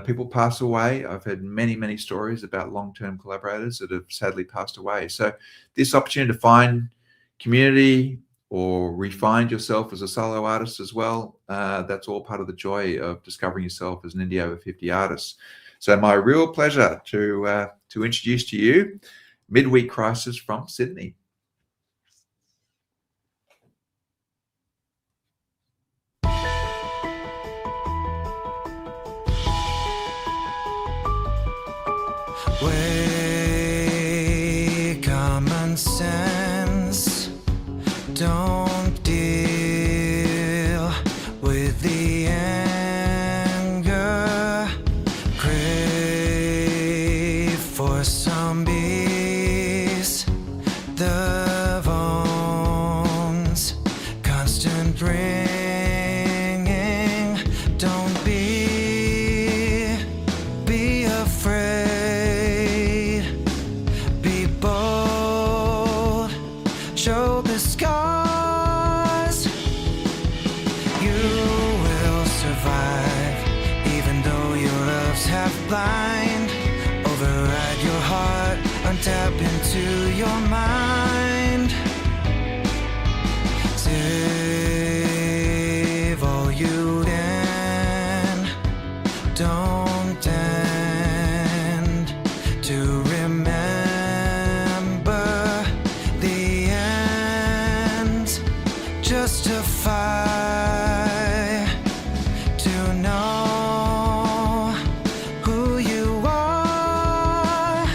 People pass away. I've heard many, many stories about long-term collaborators that have sadly passed away. So this opportunity to find community or refine yourself as a solo artist as well, that's all part of the joy of discovering yourself as an indie over 50 artist. So my real pleasure to introduce to you Midweek Crisis from Sydney. Way common sense, don't deal with the anger, crave for some peace, the bones, constant ringing, don't be afraid, be bold, show the scars, you will survive, even though your loves have blind, override your heart, untap into your mind, save all you can, don't end to remember the end, justify to know who you are,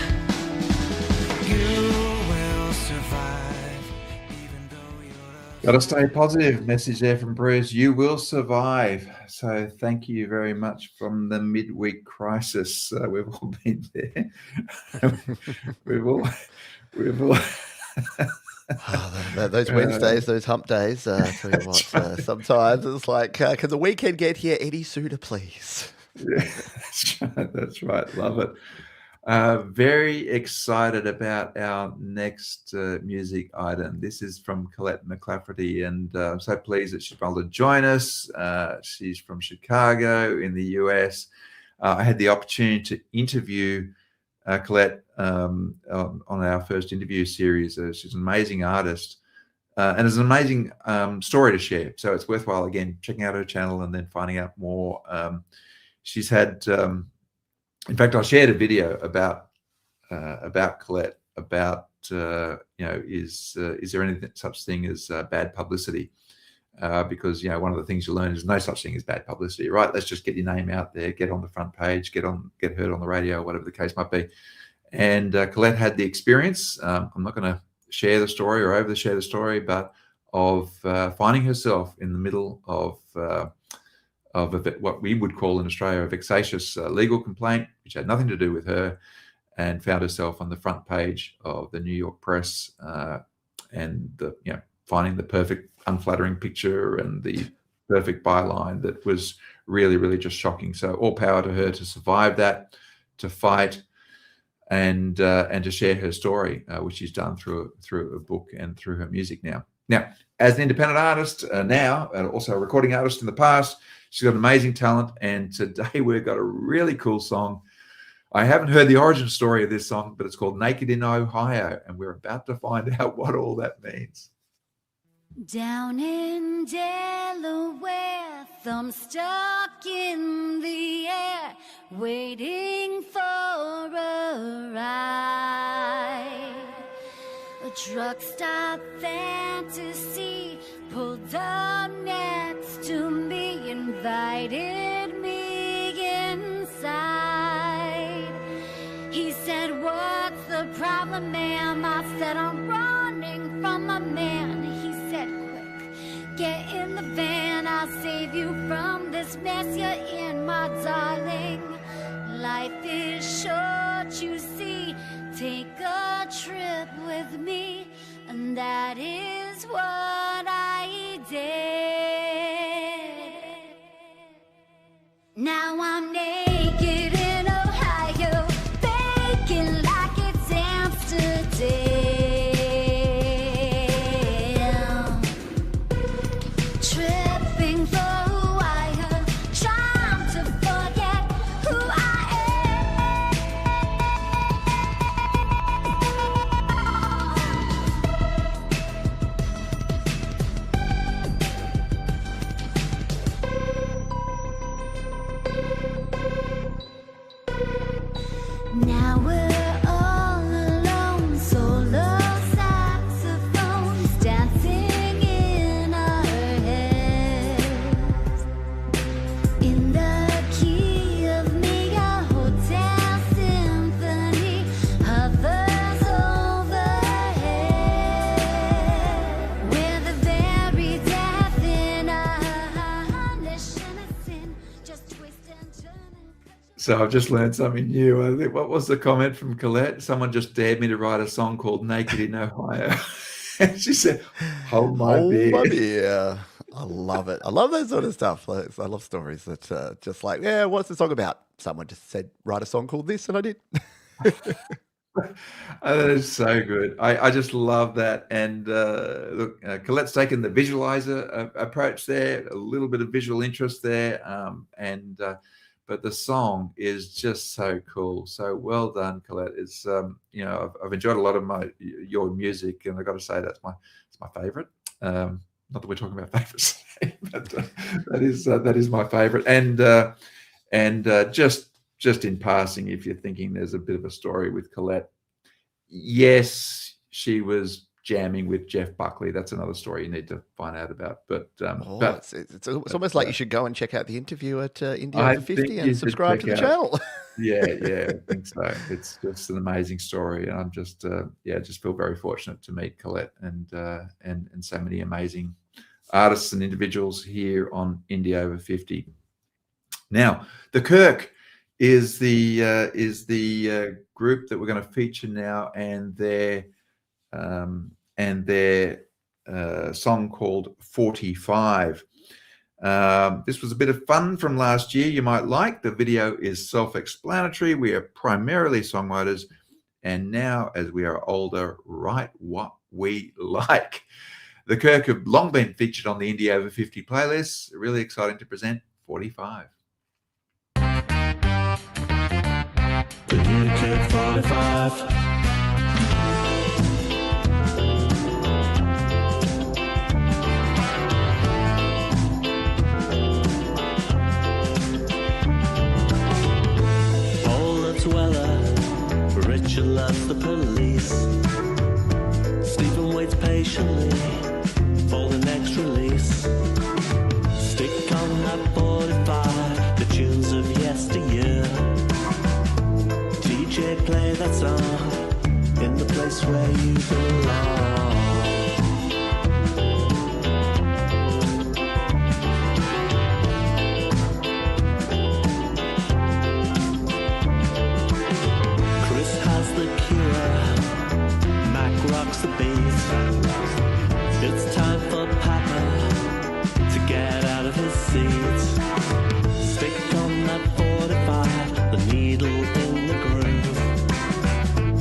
you will survive even though you're Got to stay positive. Message there from Bruce. You will survive. So thank you very much from the Midweek Crisis. We've all been there. we've all. Those Wednesdays, those hump days. I tell you what, right. sometimes it's like, can the weekend get here any sooner, please? Yeah, that's right. Love it. Very excited about our next music item. This is from Colette McClafferty, and I'm so pleased that she's able to join us. She's from Chicago in the US. I had the opportunity to interview Colette on our first interview series. She's an amazing artist and has an amazing story to share. So it's worthwhile, again, checking out her channel and then finding out more. She's had... in fact, I shared a video about Colette, about is there any such thing as bad publicity? Because one of the things you learn is no such thing as bad publicity, right? Let's just get your name out there, get on the front page, get heard on the radio, whatever the case might be. And Colette had the experience. I'm not going to share the story or over share the story, but of finding herself in the middle of what we would call in Australia a vexatious legal complaint, which had nothing to do with her, and found herself on the front page of the New York Press, and finding the perfect unflattering picture and the perfect byline that was really, really just shocking. So all power to her to survive that, to fight, and to share her story, which she's done through a book and through her music now. Now, as an independent artist now, and also a recording artist in the past, she's got amazing talent. And today we've got a really cool song. I haven't heard the origin story of this song, but it's called Naked in Ohio, and we're about to find out what all that means. Down in Delaware, thumb stuck in the air, waiting for a ride. A truck stop fantasy pulled up next to me, invited me inside. He said, "What's the problem, ma'am?" I said, "I'm running from a man." He said, "Quick, get in the van, I'll save you from this mess you're in, my darling. Life is short, you see, take a trip with me." And that is what I did. Now I'm naked in Ohio, baking like it's Amsterdam, tripping for who I am, trying to forget who I am. Now we're all alone, solo saxophones dancing in our heads. In the key of me, a hotel symphony hovers overhead. We're the very death in a nation of sin, just twist and turn and cut. So I've just learned something new. I think, what was the comment from Colette? Someone just dared me to write a song called Naked in Ohio. And she said, "Hold my beer." my beer. I love it. I love that sort of stuff. I love stories that just like, yeah, what's the song about? Someone just said, write a song called this, and I did. That is so good. I just love that. And look, Colette's taken the visualizer approach there, a little bit of visual interest there. But the song is just so cool. So well done, Colette. It's I've enjoyed a lot of your music, and I've got to say it's my favorite. Not that we're talking about favorites, but that is my favorite. And just in passing, if you're thinking there's a bit of a story with Colette, yes, she was jamming with Jeff Buckley. That's another story you need to find out about. But it's almost like you should go and check out the interview at India I Over 50 think you and should subscribe to the check out- channel. yeah, I think so. It's just an amazing story, and I'm just just feel very fortunate to meet Colette and so many amazing artists and individuals here on India Over 50. Now, the Kirk is the group that we're going to feature now, and their song called 45. This was a bit of fun from last year you might like. The video is self-explanatory. We are primarily songwriters, and now as we are older, write what we like. The Kirk have long been featured on the Indie Over 50 playlists. Really exciting to present 45. The new Kirk 45. Richard loves the police. Stephen waits patiently for the next release. Stick on that 45, the tunes of yesteryear. DJ, play that song in the place place where you belong. Chris has the cure, Mac rocks the beat. It's time for Papa to get out of his seat. Stick on that 45, the needle in the groove.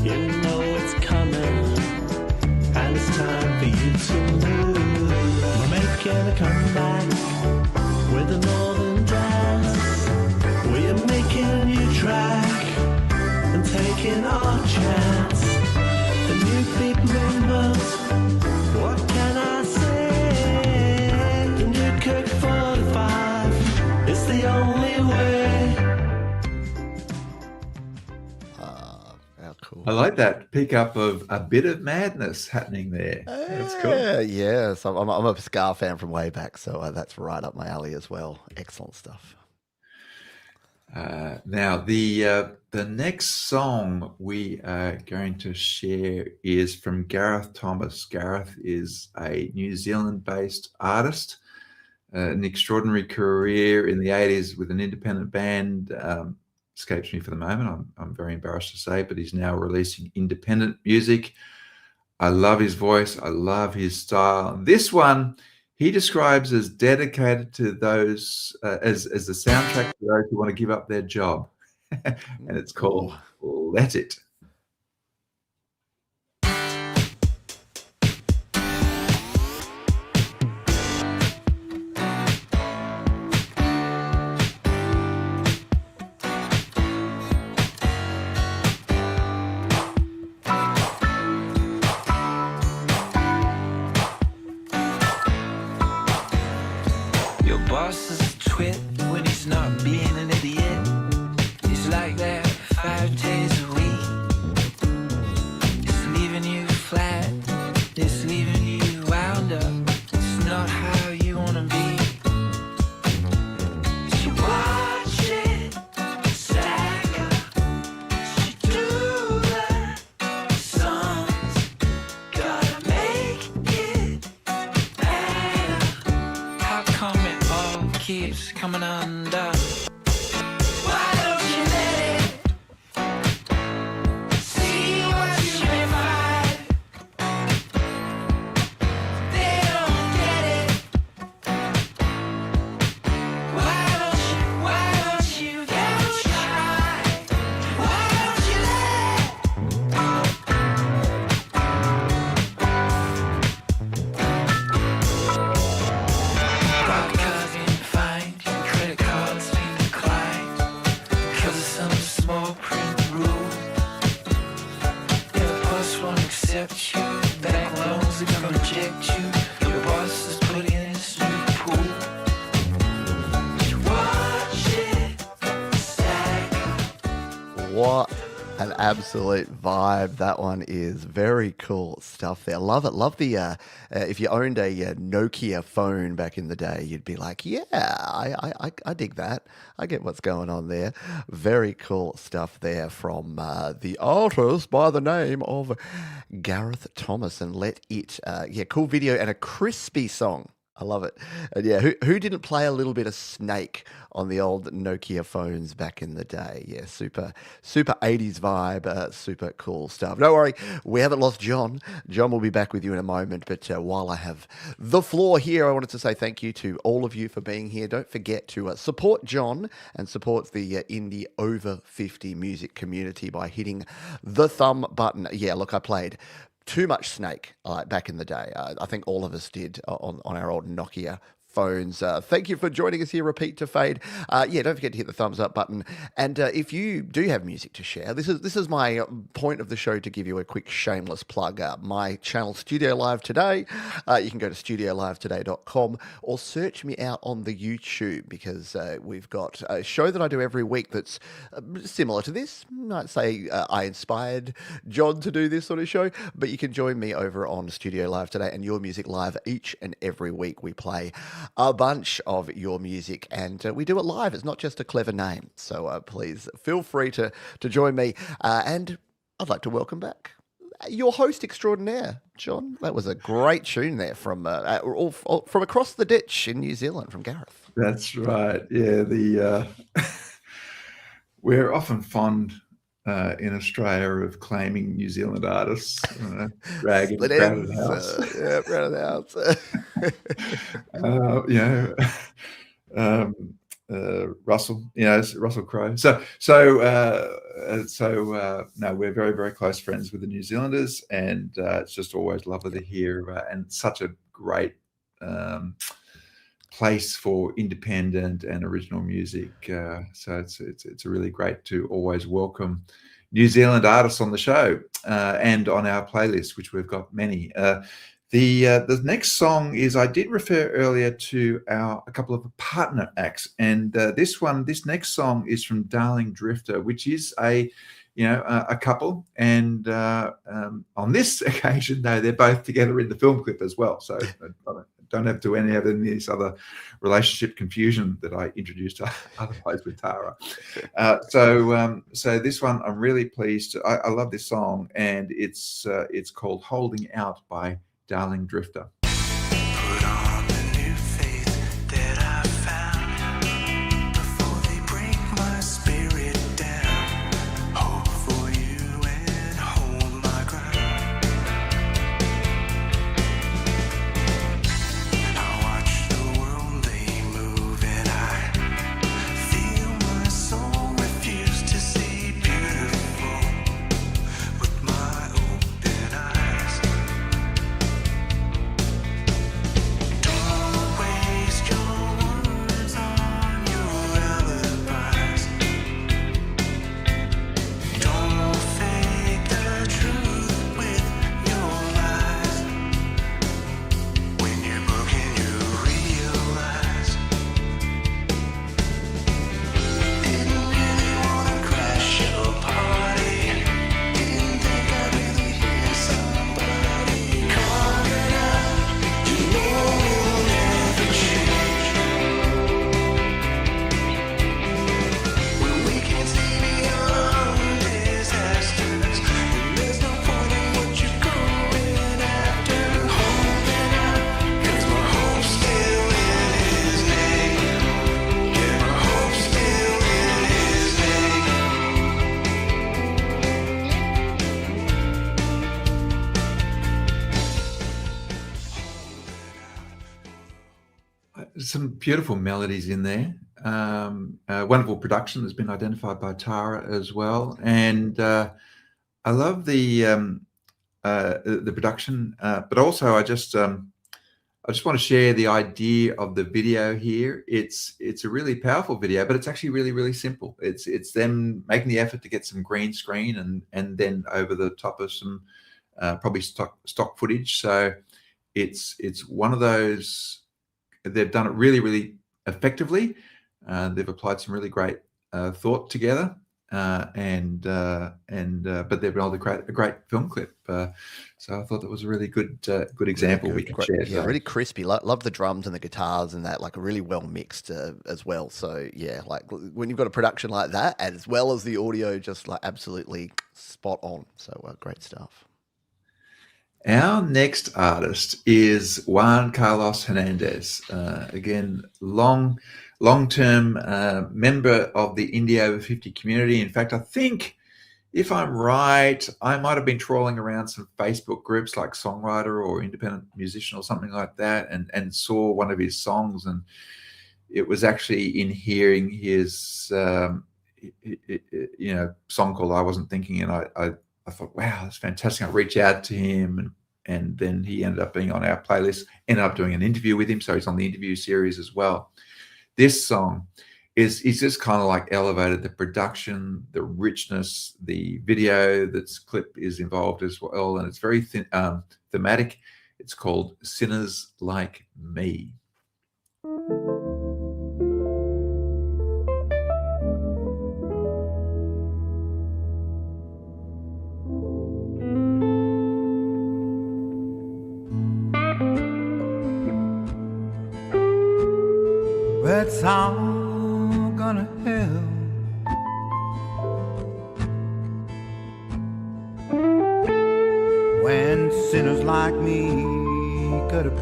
You know it's coming, and it's time for you to move. We're making a comeback with a northern dance. We are making a new track and taking our chance. The new big movement, what can I say? The new Kirk 45 is the only way. How cool. I like that pickup of a bit of madness happening there. That's cool. Yes, I'm a Scar fan from way back, so that's right up my alley as well. Excellent stuff. Now, the next song we are going to share is from Gareth Thomas. Gareth is a New Zealand-based artist, an extraordinary career in the 80s with an independent band. Escapes me for the moment. I'm very embarrassed to say, but he's now releasing independent music. I love his voice. I love his style. This one he describes as dedicated to those, as the soundtrack for those who want to give up their job. And it's called Let It. Your boss is a twit when he's not being an idiot. He's like that 5 days a week. It's leaving you flat, it's leaving you wound up. It's not how you wanna be. She watch it stack up. She do that. Songs gotta make it better. How come it all keeps coming undone? Why don't you let it see what you may find? They don't get it. Why don't you try? Why don't you let Vodka's been fined, your credit cards been declined because of some small print rule. Yeah, the boss won't accept you, bank loans are gonna reject you. Your boss is putting in this new pool. You watch it stack up. What an absolute vibe that one is. Very cool stuff there. Love it. Love the, if you owned a Nokia phone back in the day, you'd be like, yeah, I dig that. I get what's going on there. Very cool stuff there from the artist by the name of Gareth Thomas and Let It. Yeah, cool video and a crispy song. I love it. And yeah, who didn't play a little bit of Snake on the old Nokia phones back in the day? Yeah, super 80s vibe, super cool stuff. Don't worry, we haven't lost John. John will be back with you in a moment. But while I have the floor here, I wanted to say thank you to all of you for being here. Don't forget to support John and support the indie over 50 music community by hitting the thumb button. Yeah, look, I played too much Snake back in the day. I think all of us did on our old Nokia phones. Thank you for joining us here, Repeat to Fade. Yeah, don't forget to hit the thumbs up button. And if you do have music to share, this is my point of the show to give you a quick shameless plug. My channel, Studio Live Today. You can go to studiolivetoday.com or search me out on the YouTube because we've got a show that I do every week that's similar to this. I'd say I inspired John to do this sort of show, but you can join me over on Studio Live Today and Your Music Live each and every week. We play a bunch of your music and we do it live. It's not just a clever name. So please feel free to join me. And I'd like to welcome back your host extraordinaire, John. That was a great tune there from from across the ditch in New Zealand, from Gareth. That's right. Yeah, we're often fond in Australia of claiming New Zealand artists, dragging Split Crowded Ends, House. yeah, Crowded House. Russell, Russell Crowe. No, we're very, very close friends with the New Zealanders, and it's just always lovely to hear, and such a great place for independent and original music. So it's really great to always welcome New Zealand artists on the show and on our playlist, which we've got many. The next song is, I did refer earlier to a couple of partner acts, and this next song is from Darling Drifter, which is a couple, and on this occasion, though, they're both together in the film clip as well. So I don't have to any of this other relationship confusion that I introduced otherwise with Tara. So this one, I'm really pleased. I love this song, and it's called "Holding Out" by Darling Drifter. Put on the new faith that I found before they break my spirit down. Hope for you and hold my ground. I watch the world they move, and I feel my soul refuse to see beautiful with my open eyes. Don't waste your words on your alibis. Don't fake the truth with your lies. When you're broken, you realize. Didn't really wanna crash your party. Didn't think I'd really hear somebody calling out. You know you'll never change. When we can't see beyond disasters, then there's no point in what you're going after. Holding out, 'cause my hope's still in his name. Yeah, my hope's still in his name. Some beautiful melodies in there. Wonderful production has been identified by Tara as well, and I love the production. But also, I just want to share the idea of the video here. It's a really powerful video, but it's actually really, really simple. It's them making the effort to get some green screen and then over the top of some probably stock footage. So it's one of those. They've done it really, really effectively. They've applied some really great thought together, but they've been able to create a great film clip. So I thought that was a really good example we can share. Yeah, really crispy. Love the drums and the guitars and that, like really well mixed as well. So yeah, like when you've got a production like that, as well as the audio, just like absolutely spot on. So great stuff. Our next artist is Juan Carlos Hernandez. Again, long-term member of the Indie Over 50 community. In fact, I think, if I'm right, I might have been trawling around some Facebook groups like Songwriter or Independent Musician or something like that, and saw one of his songs, and it was actually in hearing his song called "I Wasn't Thinking," and I thought, wow, that's fantastic. I reached out to him, and then he ended up being on our playlist, ended up doing an interview with him. So he's on the interview series as well. This song is just kind of like elevated the production, the richness, the video that's clip is involved as well. And it's very thematic. It's called "Sinners Like Me." That's all gonna help.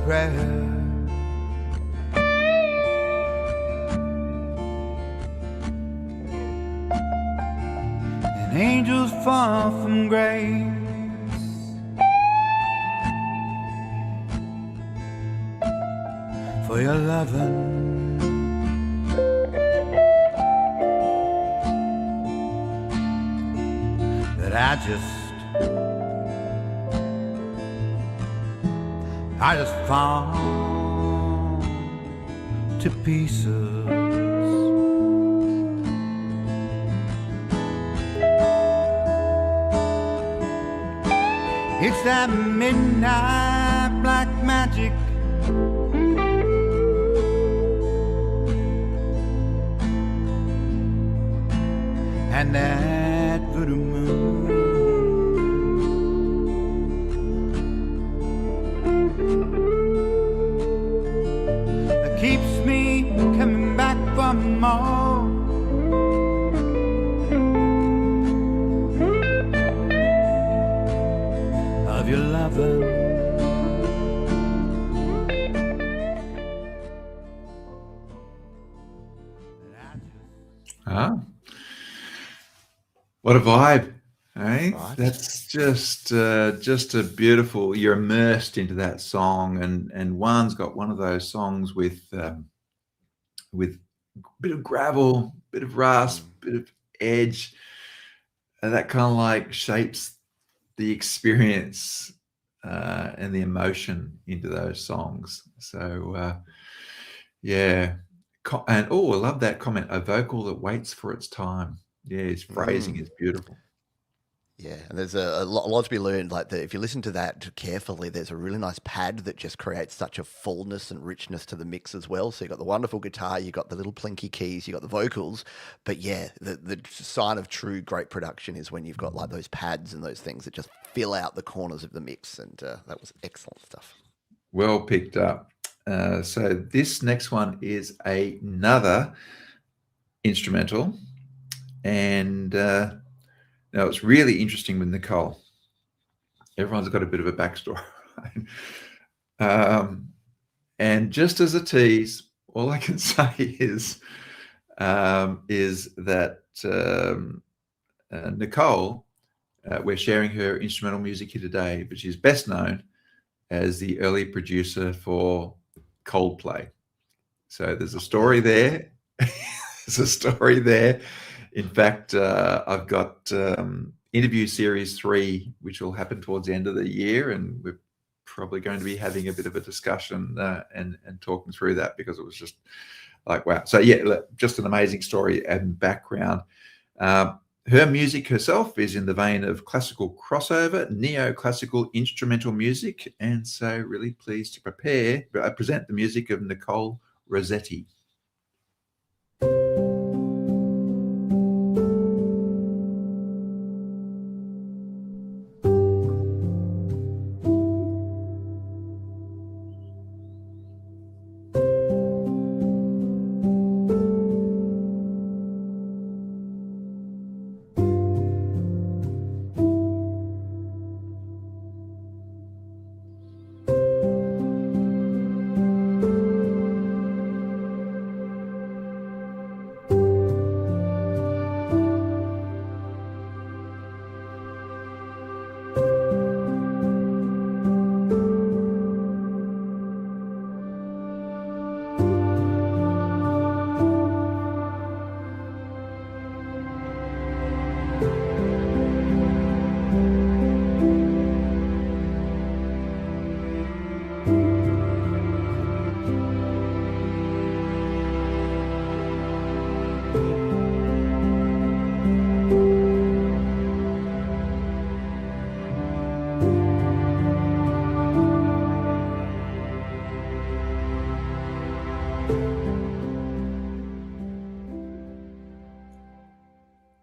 prayer. And angels fall from grace. For your loving. That I just fall to pieces. It's that midnight black magic. And that voodoo moon that keeps me coming back for more. Of your loving. Ah. What a vibe, eh? Right. That's just a beautiful. You're immersed into that song, and Juan's got one of those songs with a bit of gravel, bit of rasp, bit of edge, and that kind of like shapes the experience and the emotion into those songs. So yeah, and I love that comment. A vocal that waits for its time. Yeah, his phrasing is beautiful. Yeah, and there's a lot to be learned. Like if you listen to that carefully, there's a really nice pad that just creates such a fullness and richness to the mix as well. So you got the wonderful guitar, you got the little plinky keys, you got the vocals. But yeah, the sign of true great production is when you've got like those pads and those things that just fill out the corners of the mix. And that was excellent stuff. Well picked up. So this next one is another instrumental. And now it's really interesting with Nicole. Everyone's got a bit of a backstory. And just as a tease, all I can say is that Nicole, we're sharing her instrumental music here today, but she's best known as the early producer for Coldplay. So there's a story there. There's a story there. In fact, I've got interview series 3, which will happen towards the end of the year, and we're probably going to be having a bit of a discussion and talking through that, because it was just like, wow. So yeah, just an amazing story and background. Her music herself is in the vein of classical crossover, neoclassical instrumental music, and so really pleased to present the music of Nicole Rossetti.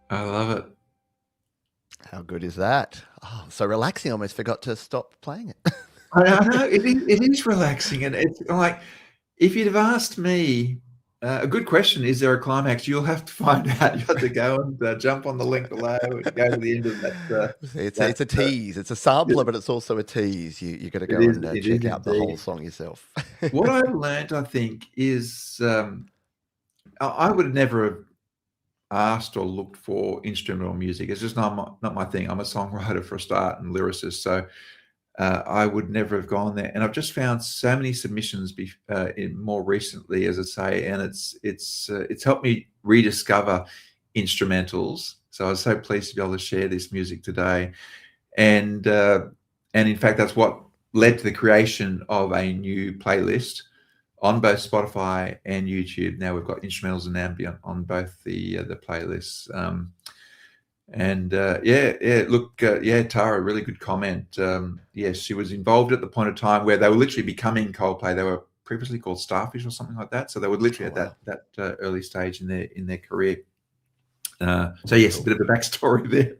I love it. How good is that? Oh, so relaxing. I almost forgot to stop playing it. I know it is relaxing, and it's like, if you'd have asked me A good question. Is there a climax? You'll have to find out. You have to go and jump on the link below and go to the end of that. It's a tease. It's a sampler, but it's also a tease. You got to go and check out the whole song yourself. What I've learned, I think, is I would never have asked or looked for instrumental music. It's just not my thing. I'm a songwriter for a start and lyricist, so I would never have gone there. And I've just found so many submissions more recently, as I say, and it's helped me rediscover instrumentals. So I was so pleased to be able to share this music today, and in fact, that's what led to the creation of a new playlist on both Spotify and YouTube. Now we've got instrumentals and ambient on both the playlists. Tara, really good comment. Yes, she was involved at the point of time where they were literally becoming Coldplay. They were previously called Starfish or something like that. So they were literally at that early stage in their career. So yes, a bit of the backstory there,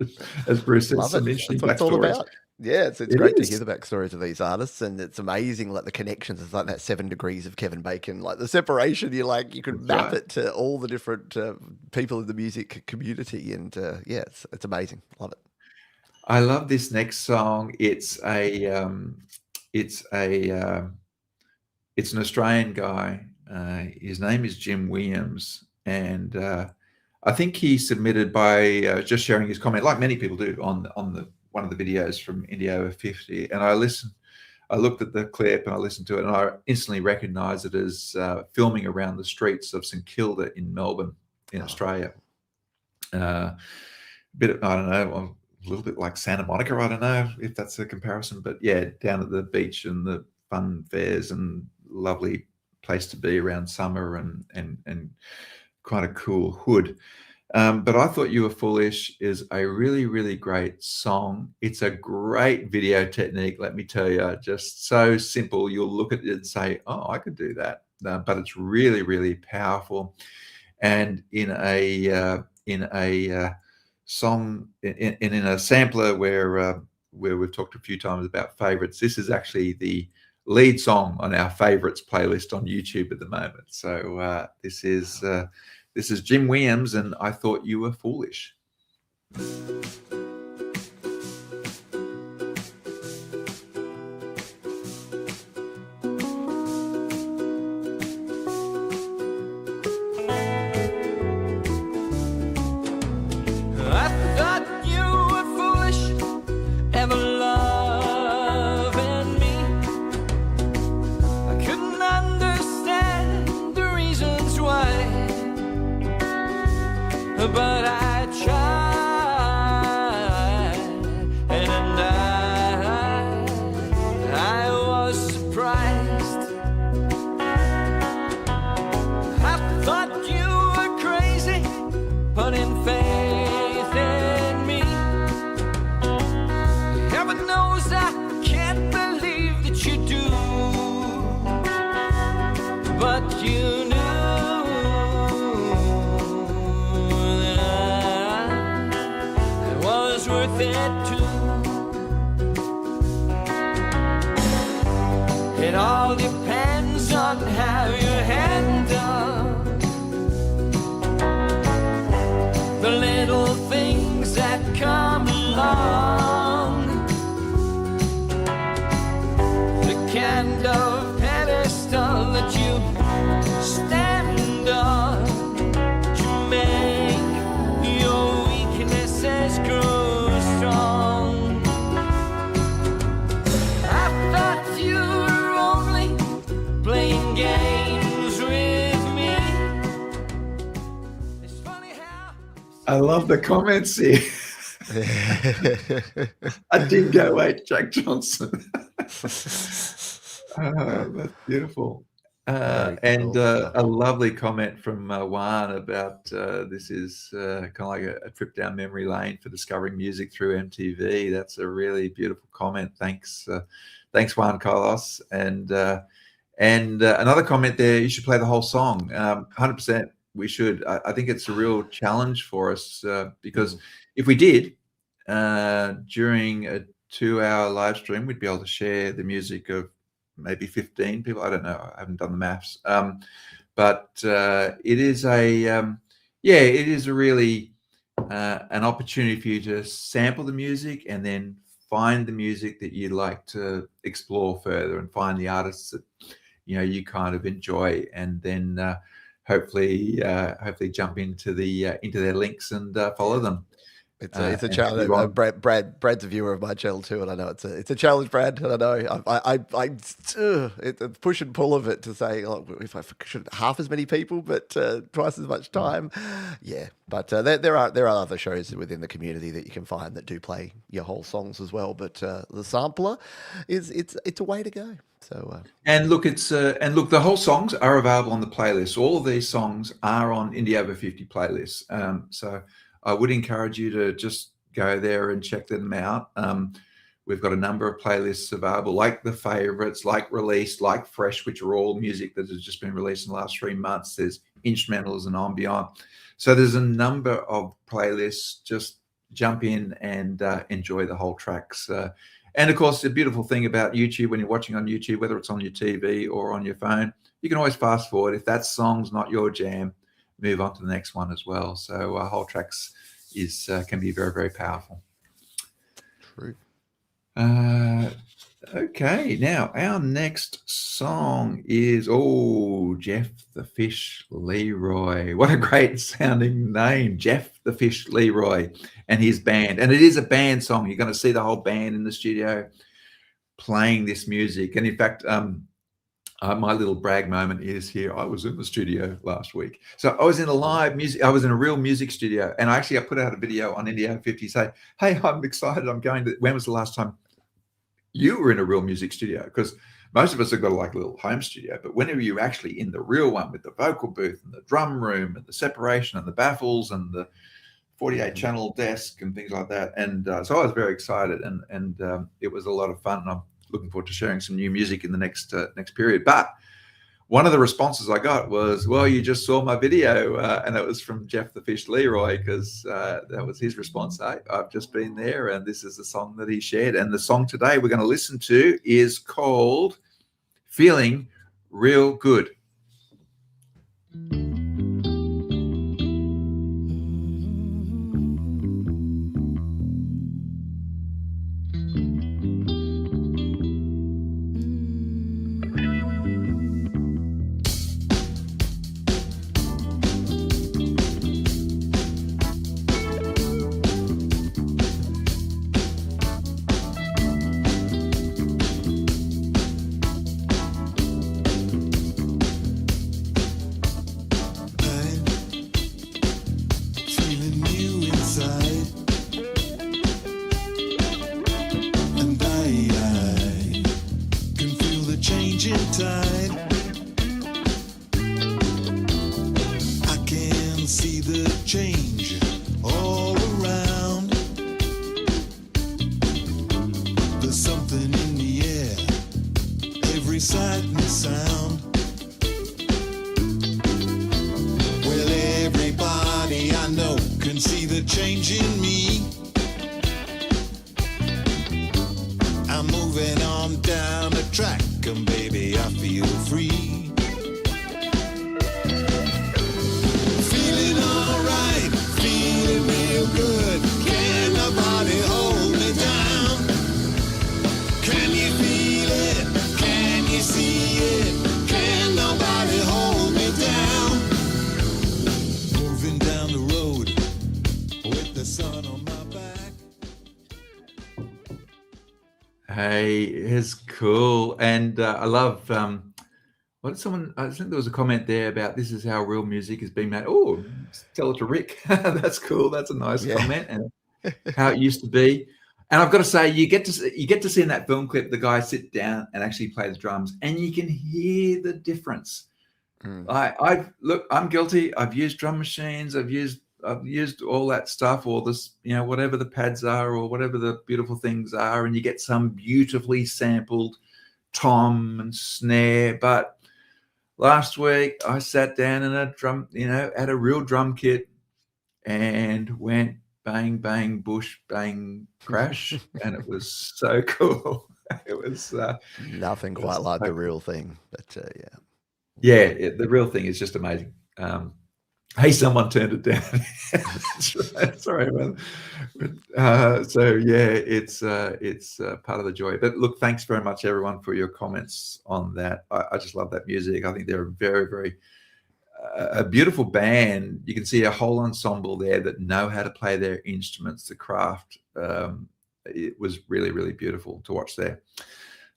as Bruce says. Love it. That's what it's all about. Yeah, it's great to hear the backstories of these artists, and it's amazing, like the connections. It's like that 7 degrees of Kevin Bacon, like the separation. You could map it to all the different people in the music community, and it's amazing. Love it. I love this next song. It's an Australian guy. His name is Jim Williams, and I think he submitted by just sharing his comment, like many people do on one of the videos from Indie Over 50. And I looked at the clip and I listened to it, and I instantly recognised it as filming around the streets of St Kilda in Melbourne, in Australia. A little bit like Santa Monica. I don't know if that's a comparison, but yeah, down at the beach and the fun fairs and lovely place to be around summer and quite a cool hood. But I Thought You Were Foolish is a really, really great song. It's a great video technique, let me tell you. Just so simple. You'll look at it and say, oh, I could do that. But it's really, really powerful. And in a song, in a sampler where we've talked a few times about favorites, this is actually the lead song on our favorites playlist on YouTube at the moment. So this is Jim Williams and I Thought You Were Foolish. But I tried, and I was surprised. I thought you were crazy, putting faith in me. Heaven knows I can't believe that you do, but you knew. Worth it too. It all depends on how you handle the little things that come along. The kind of pedestal that you stand on to make your weaknesses grow. I love the comments here. I did go wait, Jack Johnson. That's beautiful. And a lovely comment from Juan about this is kind of like a trip down memory lane for discovering music through MTV. That's a really beautiful comment. Thanks, Juan Carlos. And another comment there, you should play the whole song. 100%. We should. I think it's a real challenge for us because if we did during a 2-hour live stream, we'd be able to share the music of maybe 15 people. I don't know. I haven't done the maths. but it is it is a really an opportunity for you to sample the music and then find the music that you'd like to explore further and find the artists that you kind of enjoy, and then hopefully jump into their links and follow them. It's a challenge. Brad's a viewer of my channel too, and I know it's a challenge, Brad. And I know it's push and pull of it to say, oh, if I should half as many people, but twice as much time. Yeah, but there are other shows within the community that you can find that do play your whole songs as well. But the sampler it's a way to go. So and look, the whole songs are available on the playlist. All of these songs are on Indie Over 50 playlists. So I would encourage you to just go there and check them out. We've got a number of playlists available, like the favorites, like released, like fresh, which are all music that has just been released in the last 3 months. There's instrumentals and ambient. So there's a number of playlists. Just jump in and enjoy the whole tracks. And of course, the beautiful thing about YouTube, when you're watching on YouTube, whether it's on your TV or on your phone, you can always fast forward. If that song's not your jam, move on to the next one as well. So whole tracks can be very, very powerful. True. Okay, now our next song is Jeff the Fish Leroy. What a great sounding name, Jeff the Fish Leroy and his band. And it is a band song. You're going to see the whole band in the studio playing this music. And in fact, my little brag moment is here. I was in the studio last week. So I was in a live music. I was in a real music studio. And I put out a video on Indie Over 50 saying, hey, I'm excited. I'm going to, when was the last time you were in a real music studio? Because most of us have got like a little home studio, but whenever you're actually in the real one with the vocal booth and the drum room and the separation and the baffles and the 48 channel desk and things like that. And so I was very excited, and it was a lot of fun. And I'm looking forward to sharing some new music in the next period. But one of the responses I got was, well, you just saw my video. And it was from Jeff the Fish Leroy, because that was his response. I've just been there, and this is the song that he shared. And the song today we're going to listen to is called Feeling Real Good. Hey, it's cool. And I love, what did someone, I think there was a comment there about this is how real music is being made. Oh, tell it to Rick. That's cool. That's a nice comment. And how it used to be. And I've got to say, you get to see in that film clip the guy sit down and actually play the drums, and you can hear the difference. I'm guilty. I've used drum machines. I've used all that stuff, or this, whatever the pads are, or whatever the beautiful things are, and you get some beautifully sampled tom and snare. But last week I sat down in a drum, at a real drum kit, and went bang, bang, bush, bang, crash, and it was so cool. It was nothing quite like the real thing, but yeah. Yeah, the real thing is just amazing. Hey, someone turned it down. Sorry, man. So yeah, it's part of the joy. But look, thanks very much, everyone, for your comments on that. I just love that music. I think they're a very, very a beautiful band. You can see a whole ensemble there that know how to play their instruments, the craft. It was really, really beautiful to watch there.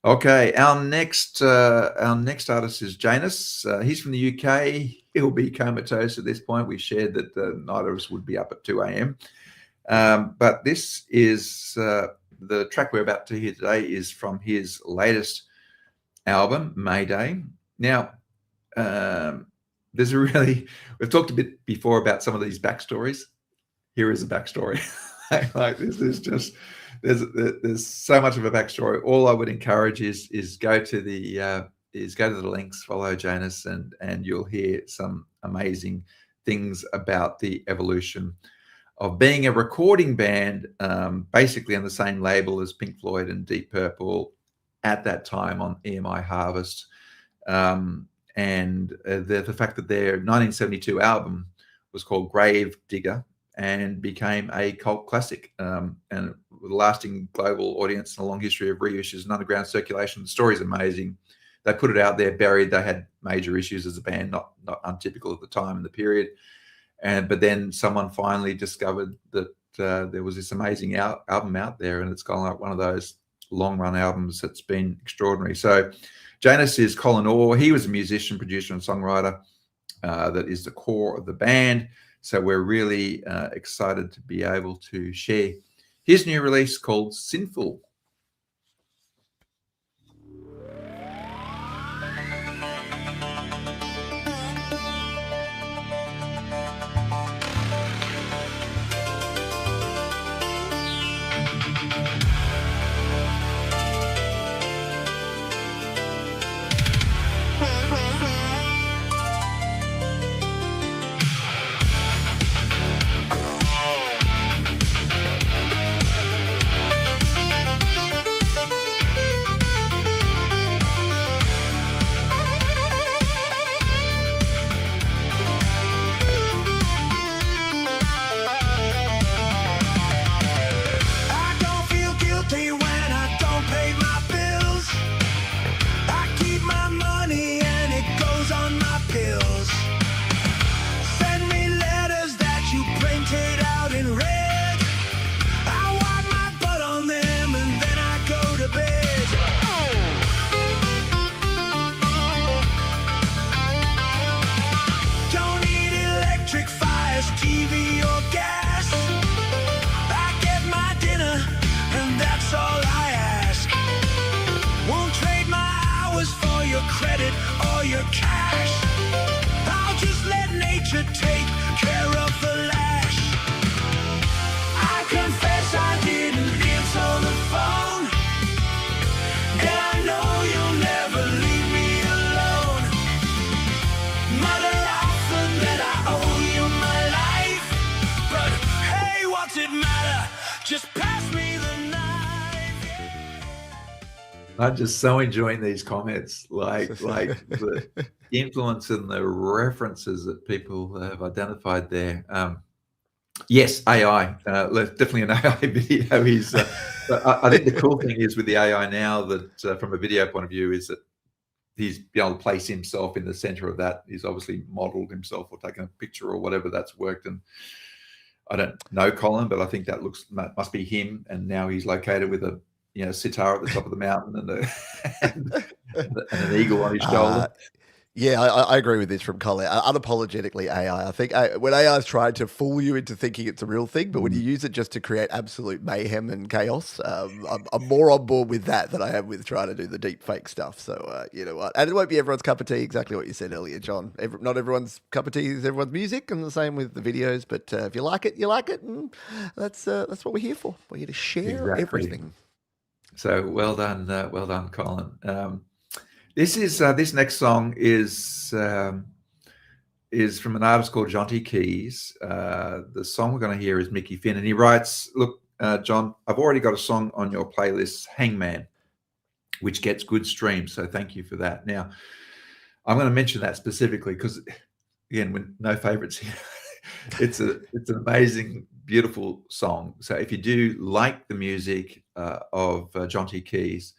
Okay, our next artist is Janus. He's from the UK. He'll be comatose at this point. We shared that neither of us would be up at 2 a.m. But this is the track we're about to hear today is from his latest album, Mayday. Now, we've talked a bit before about some of these backstories. Here is a backstory. Like this is just there's so much of a backstory. All I would encourage is go to the links, follow Janus, and you'll hear some amazing things about the evolution of being a recording band, basically on the same label as Pink Floyd and Deep Purple at that time on EMI Harvest. And the fact that their 1972 album was called Grave Digger and became a cult classic, and with a lasting global audience and a long history of reissues and underground circulation. The story's amazing. They put it out there buried. They had major issues as a band, not untypical at the time in the period. But then someone finally discovered that there was this amazing album out there, and it's gone like one of those long run albums that's been extraordinary. So Janus is Colin Orr. He was a musician, producer, and songwriter that is the core of the band. So we're really excited to be able to share his new release called Sinful. I'm just so enjoying these comments, like the influence and the references that people have identified there. Yes, AI, definitely an AI video. But I think the cool thing is with the AI now that from a video point of view is that he's been able to place himself in the center of that. He's obviously modeled himself or taken a picture or whatever that's worked. And I don't know Colin, but I think that must be him. And now he's located with a sitar at the top of the mountain and an eagle on his shoulder. Yeah, I agree with this from Colin. Unapologetically AI. I think when AI is trying to fool you into thinking it's a real thing, but when you use it just to create absolute mayhem and chaos, I'm more on board with that than I am with trying to do the deep fake stuff. So, you know what? And it won't be everyone's cup of tea, exactly what you said earlier, John. Not everyone's cup of tea is everyone's music, and the same with the videos. But if you like it, you like it. And that's what we're here for. We're here to share everything. So well done, Colin. This next song is from an artist called Jonty Keys. The song we're going to hear is Mickey Finn, and he writes, "Look, John, I've already got a song on your playlist, Hangman, which gets good streams. So thank you for that." Now, I'm going to mention that specifically because, again, when no favorites here, it's an amazing, beautiful song. So if you do like the music of John T. Keys,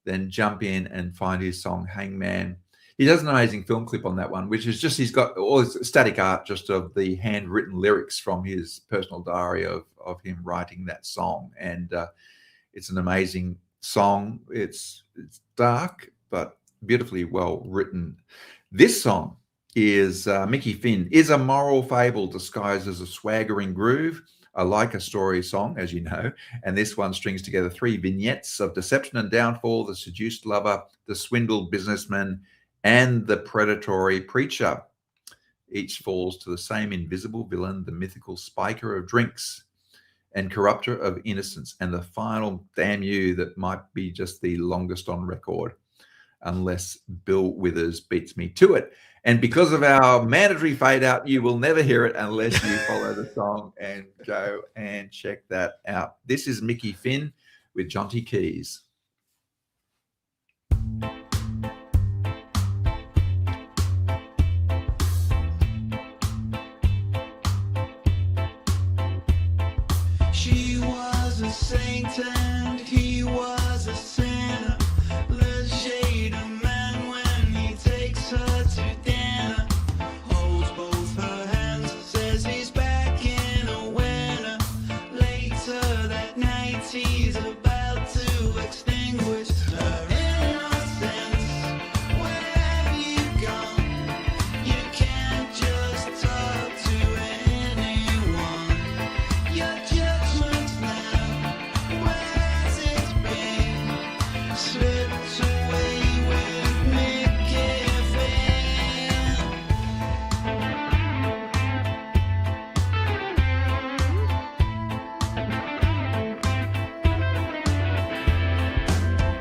then jump in and find his song Hangman. He does an amazing film clip on that one, which is just, he's got all this static art just of the handwritten lyrics from his personal diary of him writing that song. And it's an amazing song. It's dark, but beautifully well written. This song is Mickey Finn, is a moral fable disguised as a swaggering groove. I like a story song, as you know, and this one strings together 3 vignettes of deception and downfall, the seduced lover, the swindled businessman, and the predatory preacher. Each falls to the same invisible villain, the mythical spiker of drinks and corrupter of innocence, and the final damn you that might be just the longest on record, unless Bill Withers beats me to it. And because of our mandatory fade out, you will never hear it unless you follow the song and go and check that out. This is Mickey Finn with John T. Keys. She was a saint and he was a sinner. Le shade of man when he takes her to dinner. Holds both her hands, says he's back in a winner. Later that night he's about to extinguish her innocence. Where have you gone? You can't just talk to anyone. Your judgment's now, where's it been? Slipped away with Mickey Finn.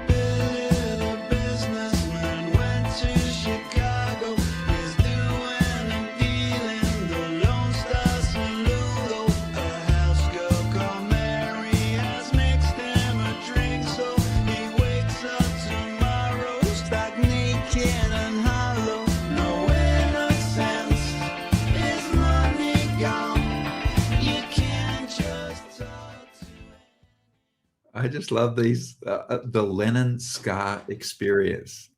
Billy the businessman went to Chicago. He's doing and dealing the Lone Star Saludo. A house girl called Mary has mixed him a drink, so he wakes up tomorrow stark naked and hollow. No innocence, his money gone. You can't just talk to I just love these, the Lennon Scar experience.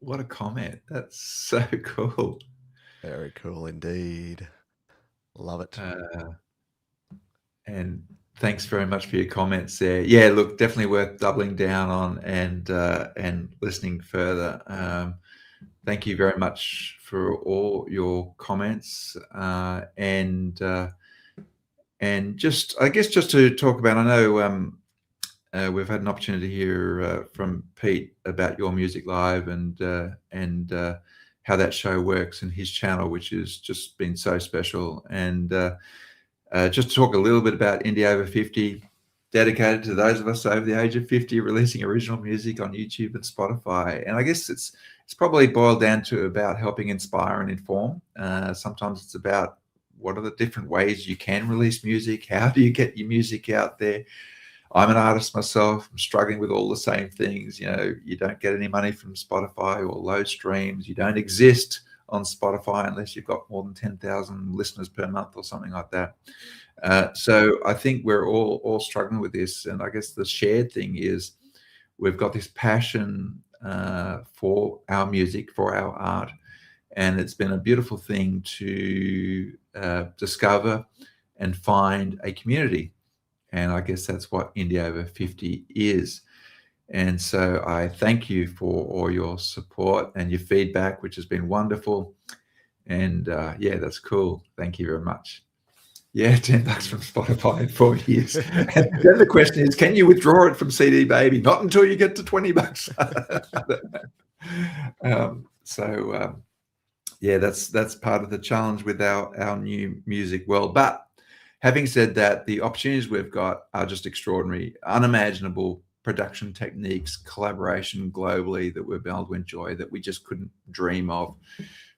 What a comment. That's so cool. Very cool indeed. Love it. And thanks very much for your comments there. Yeah, look, definitely worth doubling down on and listening further. Thank you very much for all your comments. And just, I guess, just to talk about, I know we've had an opportunity to hear from Pete about Your Music Live and how that show works and his channel, which has just been so special. And just to talk a little bit about Indie Over 50, dedicated to those of us over the age of 50, releasing original music on YouTube and Spotify. And I guess it's probably boiled down to about helping inspire and inform. Sometimes it's about what are the different ways you can release music? How do you get your music out there? I'm an artist myself. I'm struggling with all the same things. You know, you don't get any money from Spotify or low streams. You don't exist on Spotify unless you've got more than 10,000 listeners per month or something like that. So I think we're all struggling with this. And I guess the shared thing is we've got this passion for our music, for our art. And it's been a beautiful thing to discover and find a community. And I guess that's what Indie Over 50 is. And so I thank you for all your support and your feedback, which has been wonderful. And yeah, that's cool. Thank you very much. Yeah, $10 from Spotify in 4 years. And then the question is, can you withdraw it from CD Baby? Not until you get to $20. Yeah, that's part of the challenge with our new music world. But having said that, the opportunities we've got are just extraordinary, unimaginable production techniques, collaboration globally that we've been able to enjoy that we just couldn't dream of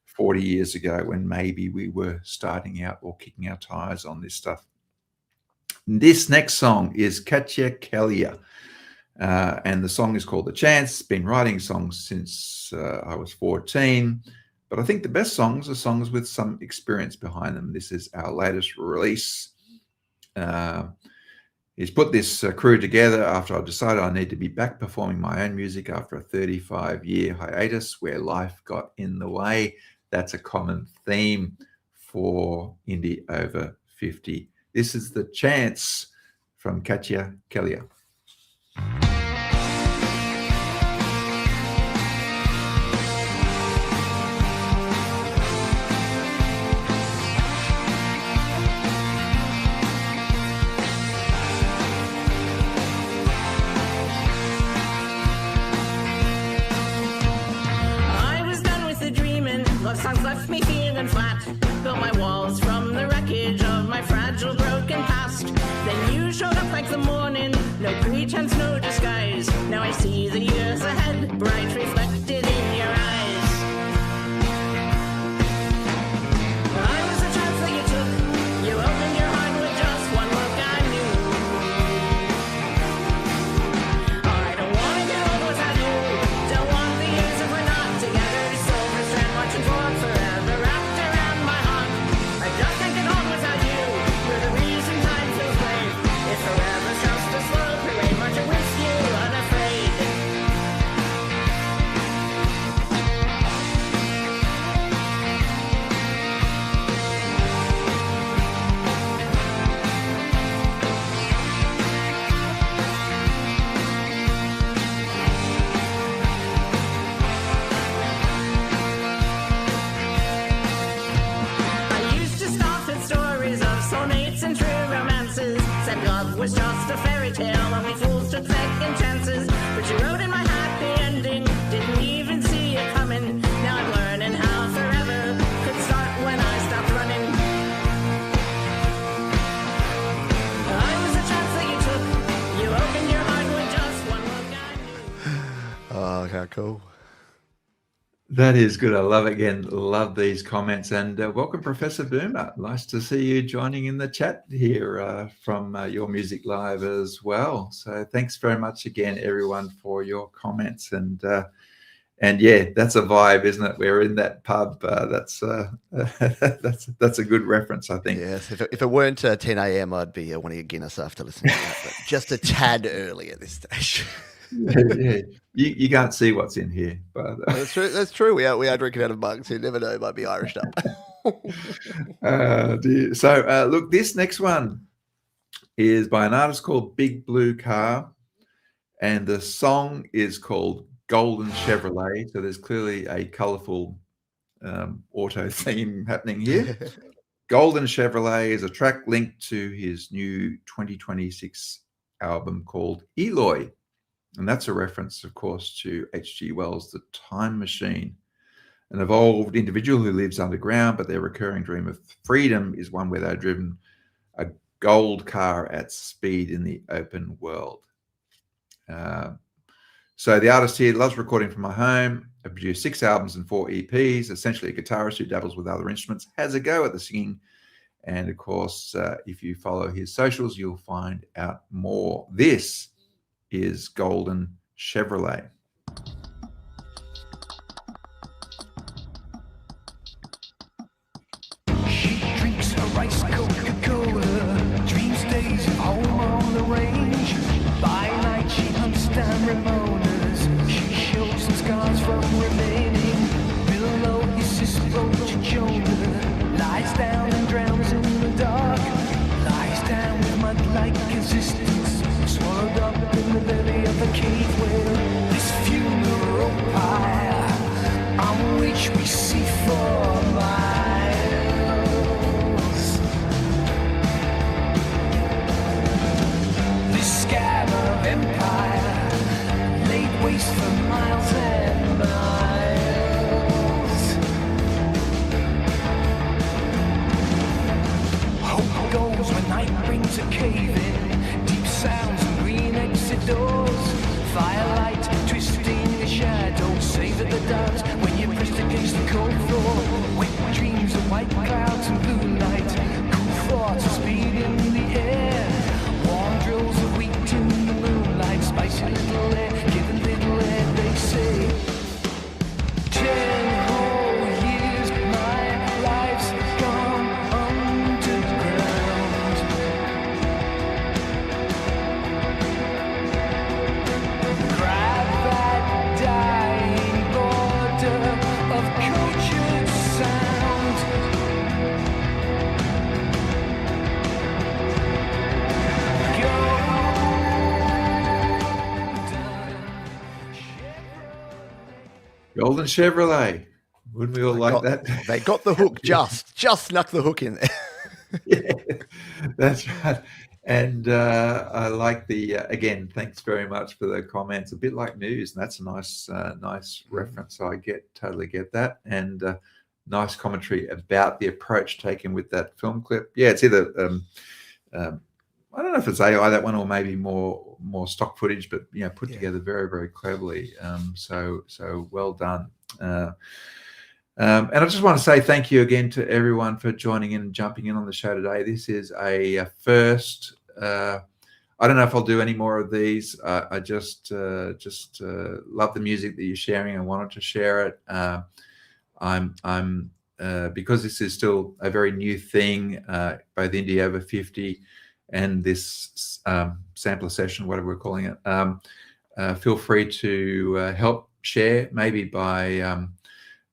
40 years ago when maybe we were starting out or kicking our tires on this stuff. This next song is Katya Kellia, And the song is called The Chance. Been writing songs since I was 14. But I think the best songs are songs with some experience behind them. This is our latest release. He's put this crew together after I decided I need to be back performing my own music after a 35-year hiatus where life got in the way. That's a common theme for indie over 50. This is The Chance from Katja Kellier. Songs left me feeling flat. Built my walls from the wreckage of my fragile, broken past. Then you showed up like the morning, no pretense, no disguise. Now I see the years ahead, bright reflected in your eyes. I was a chance that you took. You opened your heart with just one look. I knew I don't want to get old without you. Don't want the years if we're not together. Silver strand watching for forever wrapped around my heart. I just can't get on without you. You're the reason time feels great. If forever's just a slow parade, marching with you unafraid. I used to start with stories of soulmates and true romances. Said love was just a fairy tale, only fools took second chances. But you wrote in my happy ending, didn't even see it coming. Now I'm learning how forever could start when I stopped running. I was a chance that you took. You opened your heart with just one look. I knew. Oh, how cool. That is good. I love it. Again, love these comments. And welcome, Professor Boomer. Nice to see you joining in the chat here from Your Music Live as well. So thanks very much again, everyone, for your comments. And yeah, that's a vibe, isn't it? We're in that pub. That's a good reference, I think. Yes, if it weren't 10 a.m., I'd be wanting a Guinness after listening to that. But just a tad early at this stage. Yeah. You can't see what's in here, but That's true. That's true. We are drinking out of mugs. You never know. It might be Irished up. dear. So look, this next one is by an artist called Big Blue Car, and the song is called Golden Chevrolet. So there's clearly a colourful auto theme happening here. Golden Chevrolet is a track linked to his new 2026 album called Eloy. And that's a reference, of course, to H.G. Wells' The Time Machine. An evolved individual who lives underground, but their recurring dream of freedom is one where they're driven a gold car at speed in the open world. So the artist here loves recording from my home. I produced 6 albums and 4 EPs, essentially a guitarist who dabbles with other instruments, has a go at the singing. And of course, if you follow his socials, you'll find out more. This is Golden Chevrolet. She drinks her ice Coca-Cola, dreams days of home on the range. By night she hunts down Ramonas, she shows some scars from remaining. Below is this road to Jonah, lies down and drowns in the dark. Lies down with mud-like existence, swallowed up in the belly of a cave where this funeral pyre on which we see 4 miles. This scab of empire laid waste for miles and miles. Hope goes when night brings a cave in, deep sounds and green exit doors. Firelight twisting the shadows, savor the dance when you're pressed against the cold floor. Wet dreams of white clouds and blue light, cool thoughts of speed in the air. Warm drills of wheat in the moonlight, spicy Golden Chevrolet. Wouldn't we all like that? They got the hook, just snuck the hook in there. Yeah, that's right. And I like the again. Thanks very much for the comments. A bit like news, and that's a nice reference. I totally get that, and nice commentary about the approach taken with that film clip. Yeah, it's either I don't know if it's AI, that one, or maybe more stock footage, but put together very, very cleverly. So well done. And I just want to say thank you again to everyone for joining in and jumping in on the show today. This is a first. I don't know if I'll do any more of these. I just love the music that you're sharing. I wanted to share it. I'm because this is still a very new thing, both Indie Over 50 and this sampler session, whatever we're calling it. Feel free to help share, maybe by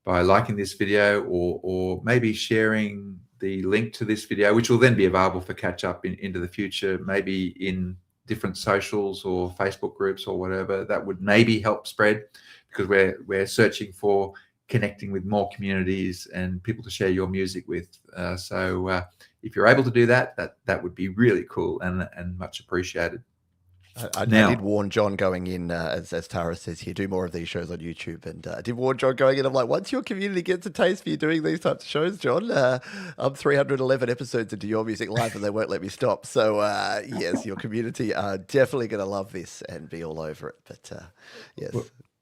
liking this video, or maybe sharing the link to this video, which will then be available for catch up into the future, maybe in different socials or Facebook groups or whatever. That would maybe help spread, because we're searching for connecting with more communities and people to share your music with. So if you're able to do that would be really cool and much appreciated. I did warn John going in, as Tara says here, do more of these shows on YouTube. And I did warn John going in. I'm like, once your community gets a taste for you doing these types of shows, John, I'm 311 episodes into Your Music Live and they won't let me stop. So, yes, your community are definitely going to love this and be all over it. But, yes.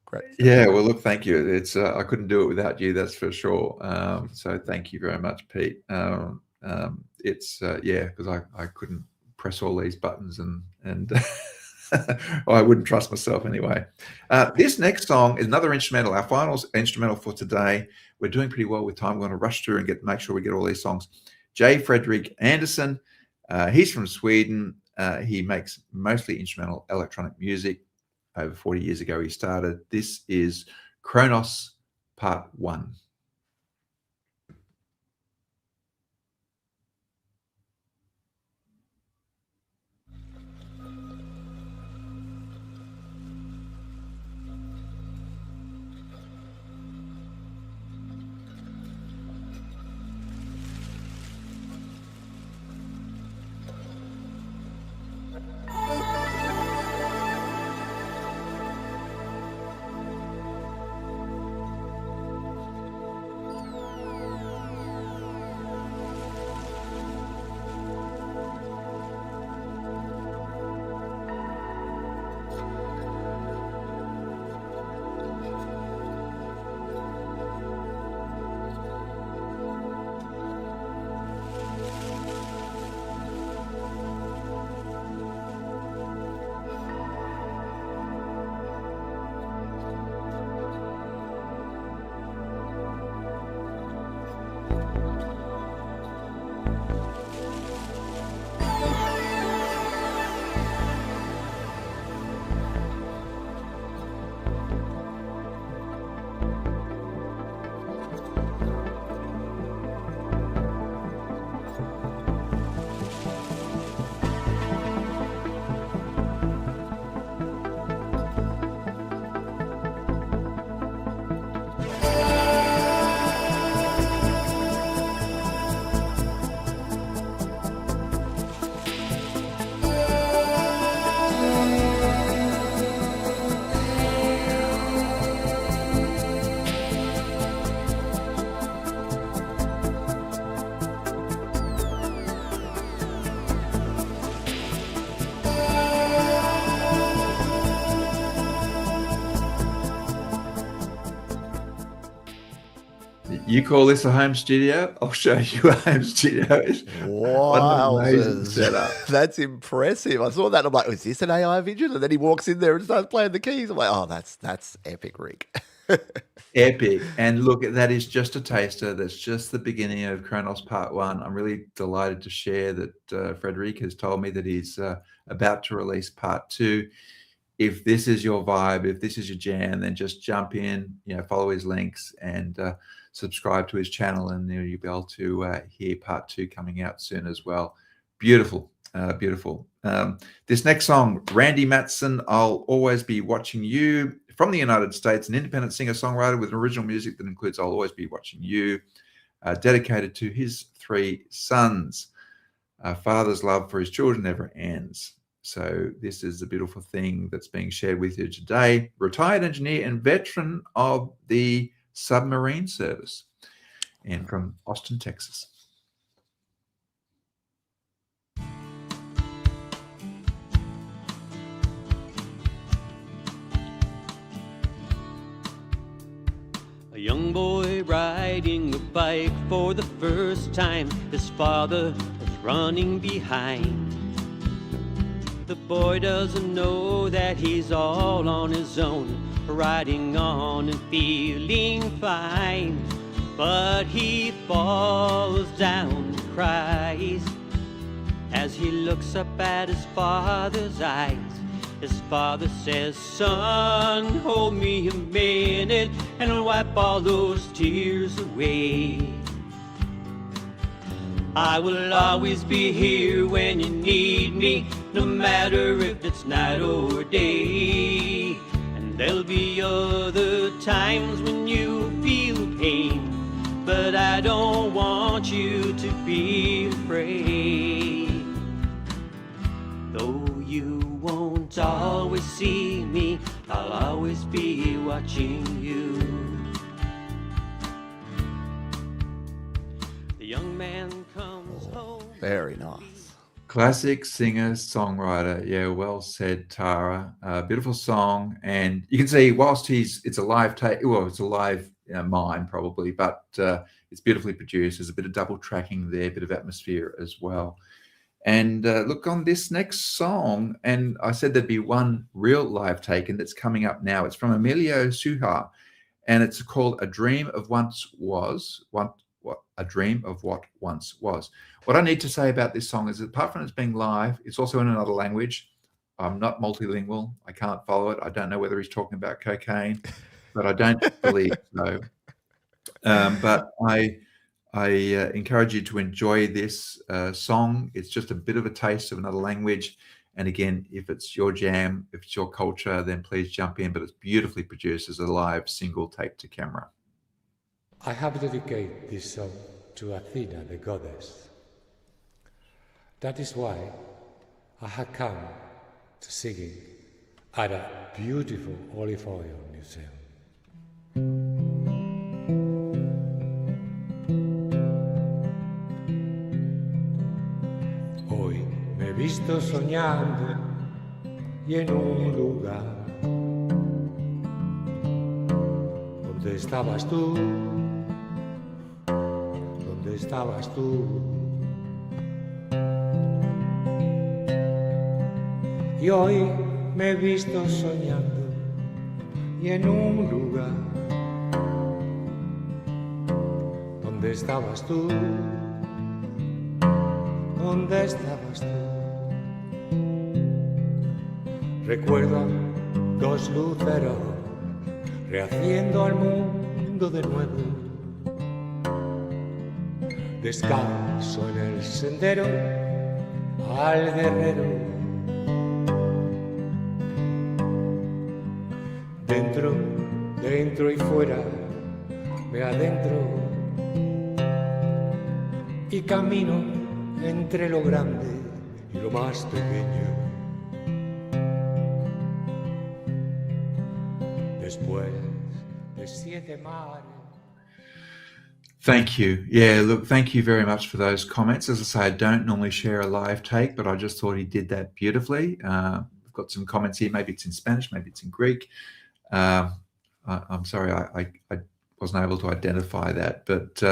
Great. Yeah, well, look, thank you. It's I couldn't do it without you, that's for sure. So thank you very much, Pete. It's because I couldn't press all these buttons and I wouldn't trust myself anyway. This next song is another instrumental, our final instrumental for today. We're doing pretty well with time. We're going to rush through and make sure we get all these songs. J. Fredrik Andersson, he's from Sweden. He makes mostly instrumental electronic music. Over 40 years ago he started. This is Kronos Part 1. You call this a home studio? I'll show you a home studio. Wow, that's impressive. I saw that. I'm like, is this an AI vision? And then he walks in there and starts playing the keys. I'm like, oh, that's epic, Rick. Epic. And look, that is just a taster. That's just the beginning of Kronos Part 1. I'm really delighted to share that Fredrik has told me that he's about to release Part 2. If this is your vibe, if this is your jam, then just jump in, follow his links and subscribe to his channel, and you'll be able to hear Part 2 coming out soon as well. Beautiful, beautiful. This next song, Randy Matson, I'll Always Be Watching You, from the United States, an independent singer-songwriter with original music that includes I'll Always Be Watching You, dedicated to his 3 sons. Father's love for his children never ends. So this is a beautiful thing that's being shared with you today. Retired engineer and veteran of the submarine service, and from Austin, Texas. A young boy riding a bike for the first time. His father is running behind. The boy doesn't know that he's all on his own, riding on and feeling fine. But he falls down and cries as he looks up at his father's eyes. His father says, "Son, hold me a minute and I'll wipe all those tears away. I will always be here when you need me, no matter if it's night or day. And there'll be other times when you feel pain, but I don't want you to be afraid. Though you won't always see me, I'll always be watching you." The young man comes home. Very nice. Classic singer songwriter. Yeah, well said, Tara. Beautiful song, and you can see whilst it's a live take. Well, it's a live mime probably, but it's beautifully produced. There's a bit of double tracking there, a bit of atmosphere as well. And look, on this next song, and I said there'd be one real live take, and that's coming up now. It's from Emilio Suha, and it's called "A Dream of Once Was." A Dream of What Once Was. What I need to say about this song is that apart from it being live, it's also in another language. I'm not multilingual. I can't follow it. I don't know whether he's talking about cocaine, but I don't believe so. But I encourage you to enjoy this song. It's just a bit of a taste of another language. And again, if it's your jam, if it's your culture, then please jump in. But it's beautifully produced as a live single take to camera. I have dedicated this song to Athena, the goddess. That is why I have come to sing it at a beautiful olive oil museum. Hoy me he visto soñando y en un lugar donde estabas tú. ¿Dónde estabas tú? Y hoy me he visto soñando y en un lugar donde estabas tú. ¿Dónde estabas tú? Recuerdo dos luceros rehaciendo al mundo de nuevo. Descalzo en el sendero al guerrero. Dentro, dentro y fuera, me adentro y camino entre lo grande y lo más pequeño. Después de 7 mares. Thank you. Yeah, look, thank you very much for those comments. As I say, I don't normally share a live take, but I just thought he did that beautifully. I've got some comments here. Maybe it's in Spanish, maybe it's in Greek. I'm sorry, I wasn't able to identify that, but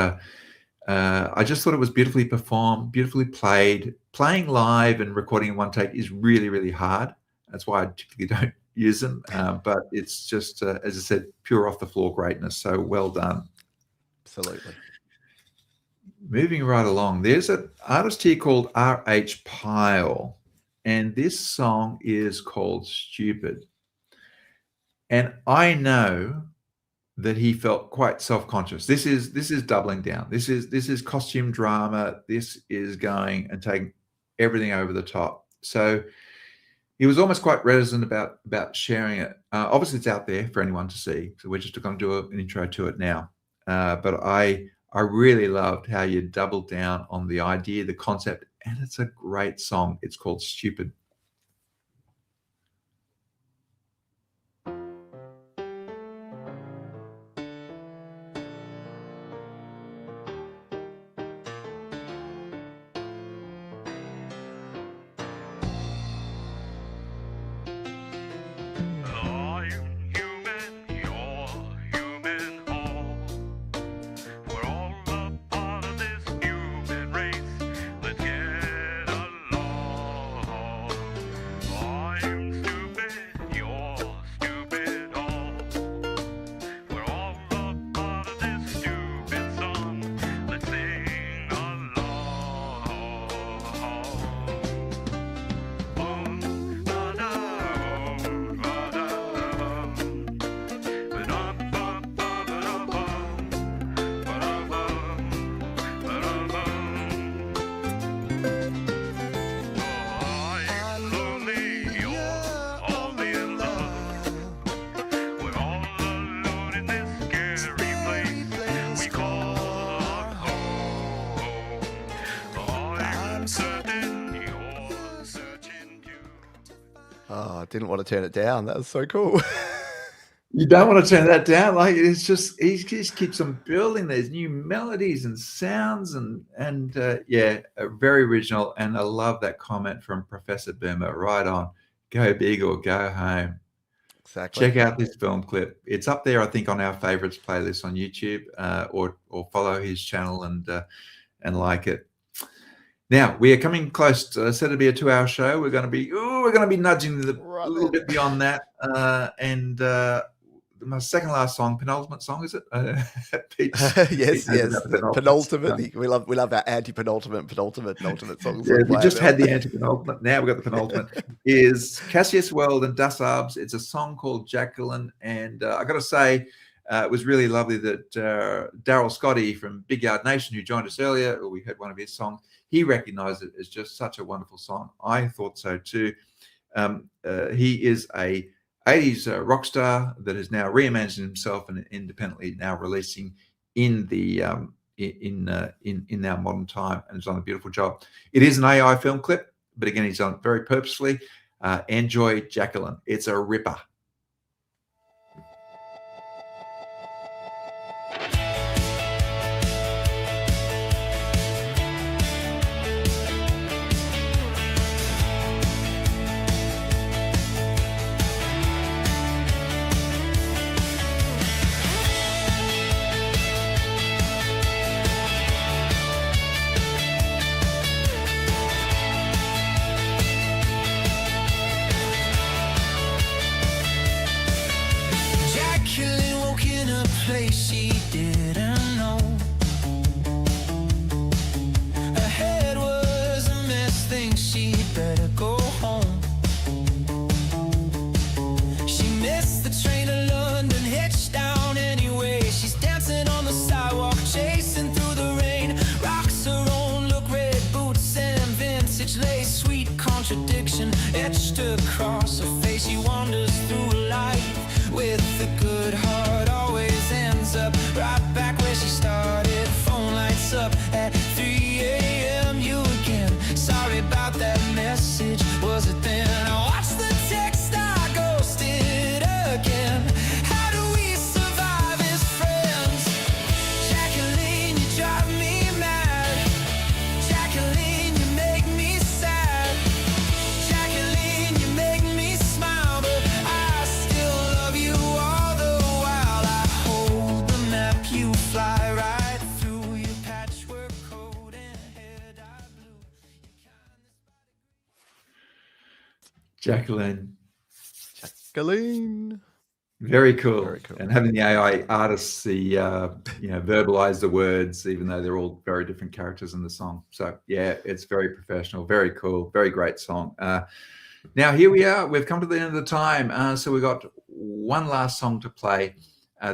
I just thought it was beautifully performed, beautifully played. Playing live and recording in one take is really, really hard. That's why I typically don't use them, but it's just, as I said, pure off-the-floor greatness, so well done. Absolutely. Moving right along, there's an artist here called R.H. Pyle, and this song is called Stupid. And I know that he felt quite self-conscious. This is doubling down. This is costume drama. This is going and taking everything over the top. So he was almost quite reticent about sharing it. Obviously, it's out there for anyone to see, so we're just going to do an intro to it now. But I really loved how you doubled down on the idea, the concept, and it's a great song. It's called Stupid. Oh, I didn't want to turn it down. That was so cool. You don't want to turn that down. Like, it's just, he just keeps on building these new melodies and sounds and yeah, very original. And I love that comment from Professor Boomer. Right on. Go big or go home. Exactly. Check out this film clip. It's up there, I think, on our favorites playlist on YouTube, or follow his channel and like it. Now we are coming close to, said it'd be a 2-hour show. We're going to be nudging a little bit beyond that. And my second last song, penultimate song, is it? Yes. Penultimate. We love our anti-penultimate, penultimate songs. Yeah, we just had the anti-penultimate. Now we've got the penultimate. Is Cassius World and Das Abs. It's a song called Jacqueline, and I got to say, it was really lovely that Daryl Scotty from Big Yard Nation, who joined us earlier, or we heard one of his songs, he recognised it as just such a wonderful song. I thought so too. He is a 80s rock star that has now reimagined himself and independently now releasing in the in our modern time, and has done a beautiful job. It is an AI film clip, but again, he's done it very purposefully. Enjoy Jacqueline. It's a ripper. Etched across her face, she wanders through life with a good heart. Always ends up right back where she started. Phone lights up at 3 a.m. You again. Sorry about that message. Was it then? I watched the text, I ghosted again. How do we survive as friends? Jacqueline, you drive me mad. Jacqueline, you make me sad. Jacqueline, you make me smile, but I still love you all the while. I hold the map, you fly right through your patchwork coat and hair-dye blue. Jacqueline. Very cool. And having the AI artists, verbalize the words, even though they're all very different characters in the song. So yeah, it's very professional, very cool, very great song. Now here we are. We've come to the end of the time. So we've got one last song to play.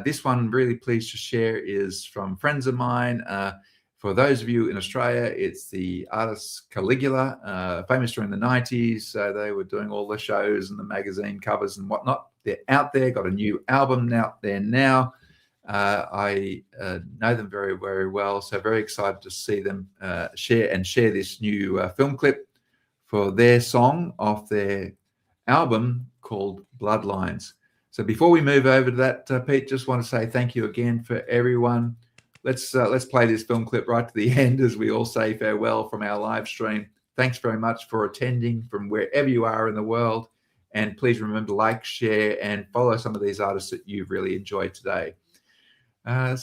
This one, really pleased to share, is from friends of mine, For those of you in Australia, it's the artist Caligula, famous during the 90s. So they were doing all the shows and the magazine covers and whatnot. They're out there, got a new album out there now. I know them very, very well. So very excited to see them share this new film clip for their song off their album called Bloodlines. So before we move over to that, Pete, just want to say thank you again for everyone. Let's play this film clip right to the end as we all say farewell from our live stream. Thanks very much for attending from wherever you are in the world. And please remember to like, share, and follow some of these artists that you've really enjoyed today. Awesome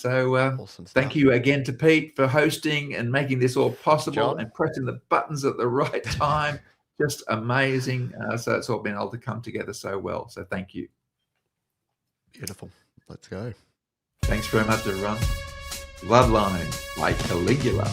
stuff. Thank you again to Pete for hosting and making this all possible, and pressing the buttons at the right time. Just amazing. So it's all been able to come together so well. So thank you. Beautiful. Let's go. Thanks very much, everyone. Bloodline by Caligula.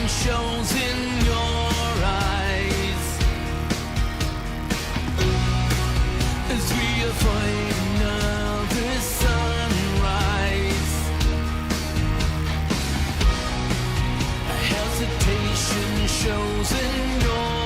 Shows in your eyes as we avoid another sunrise. Hesitation shows in your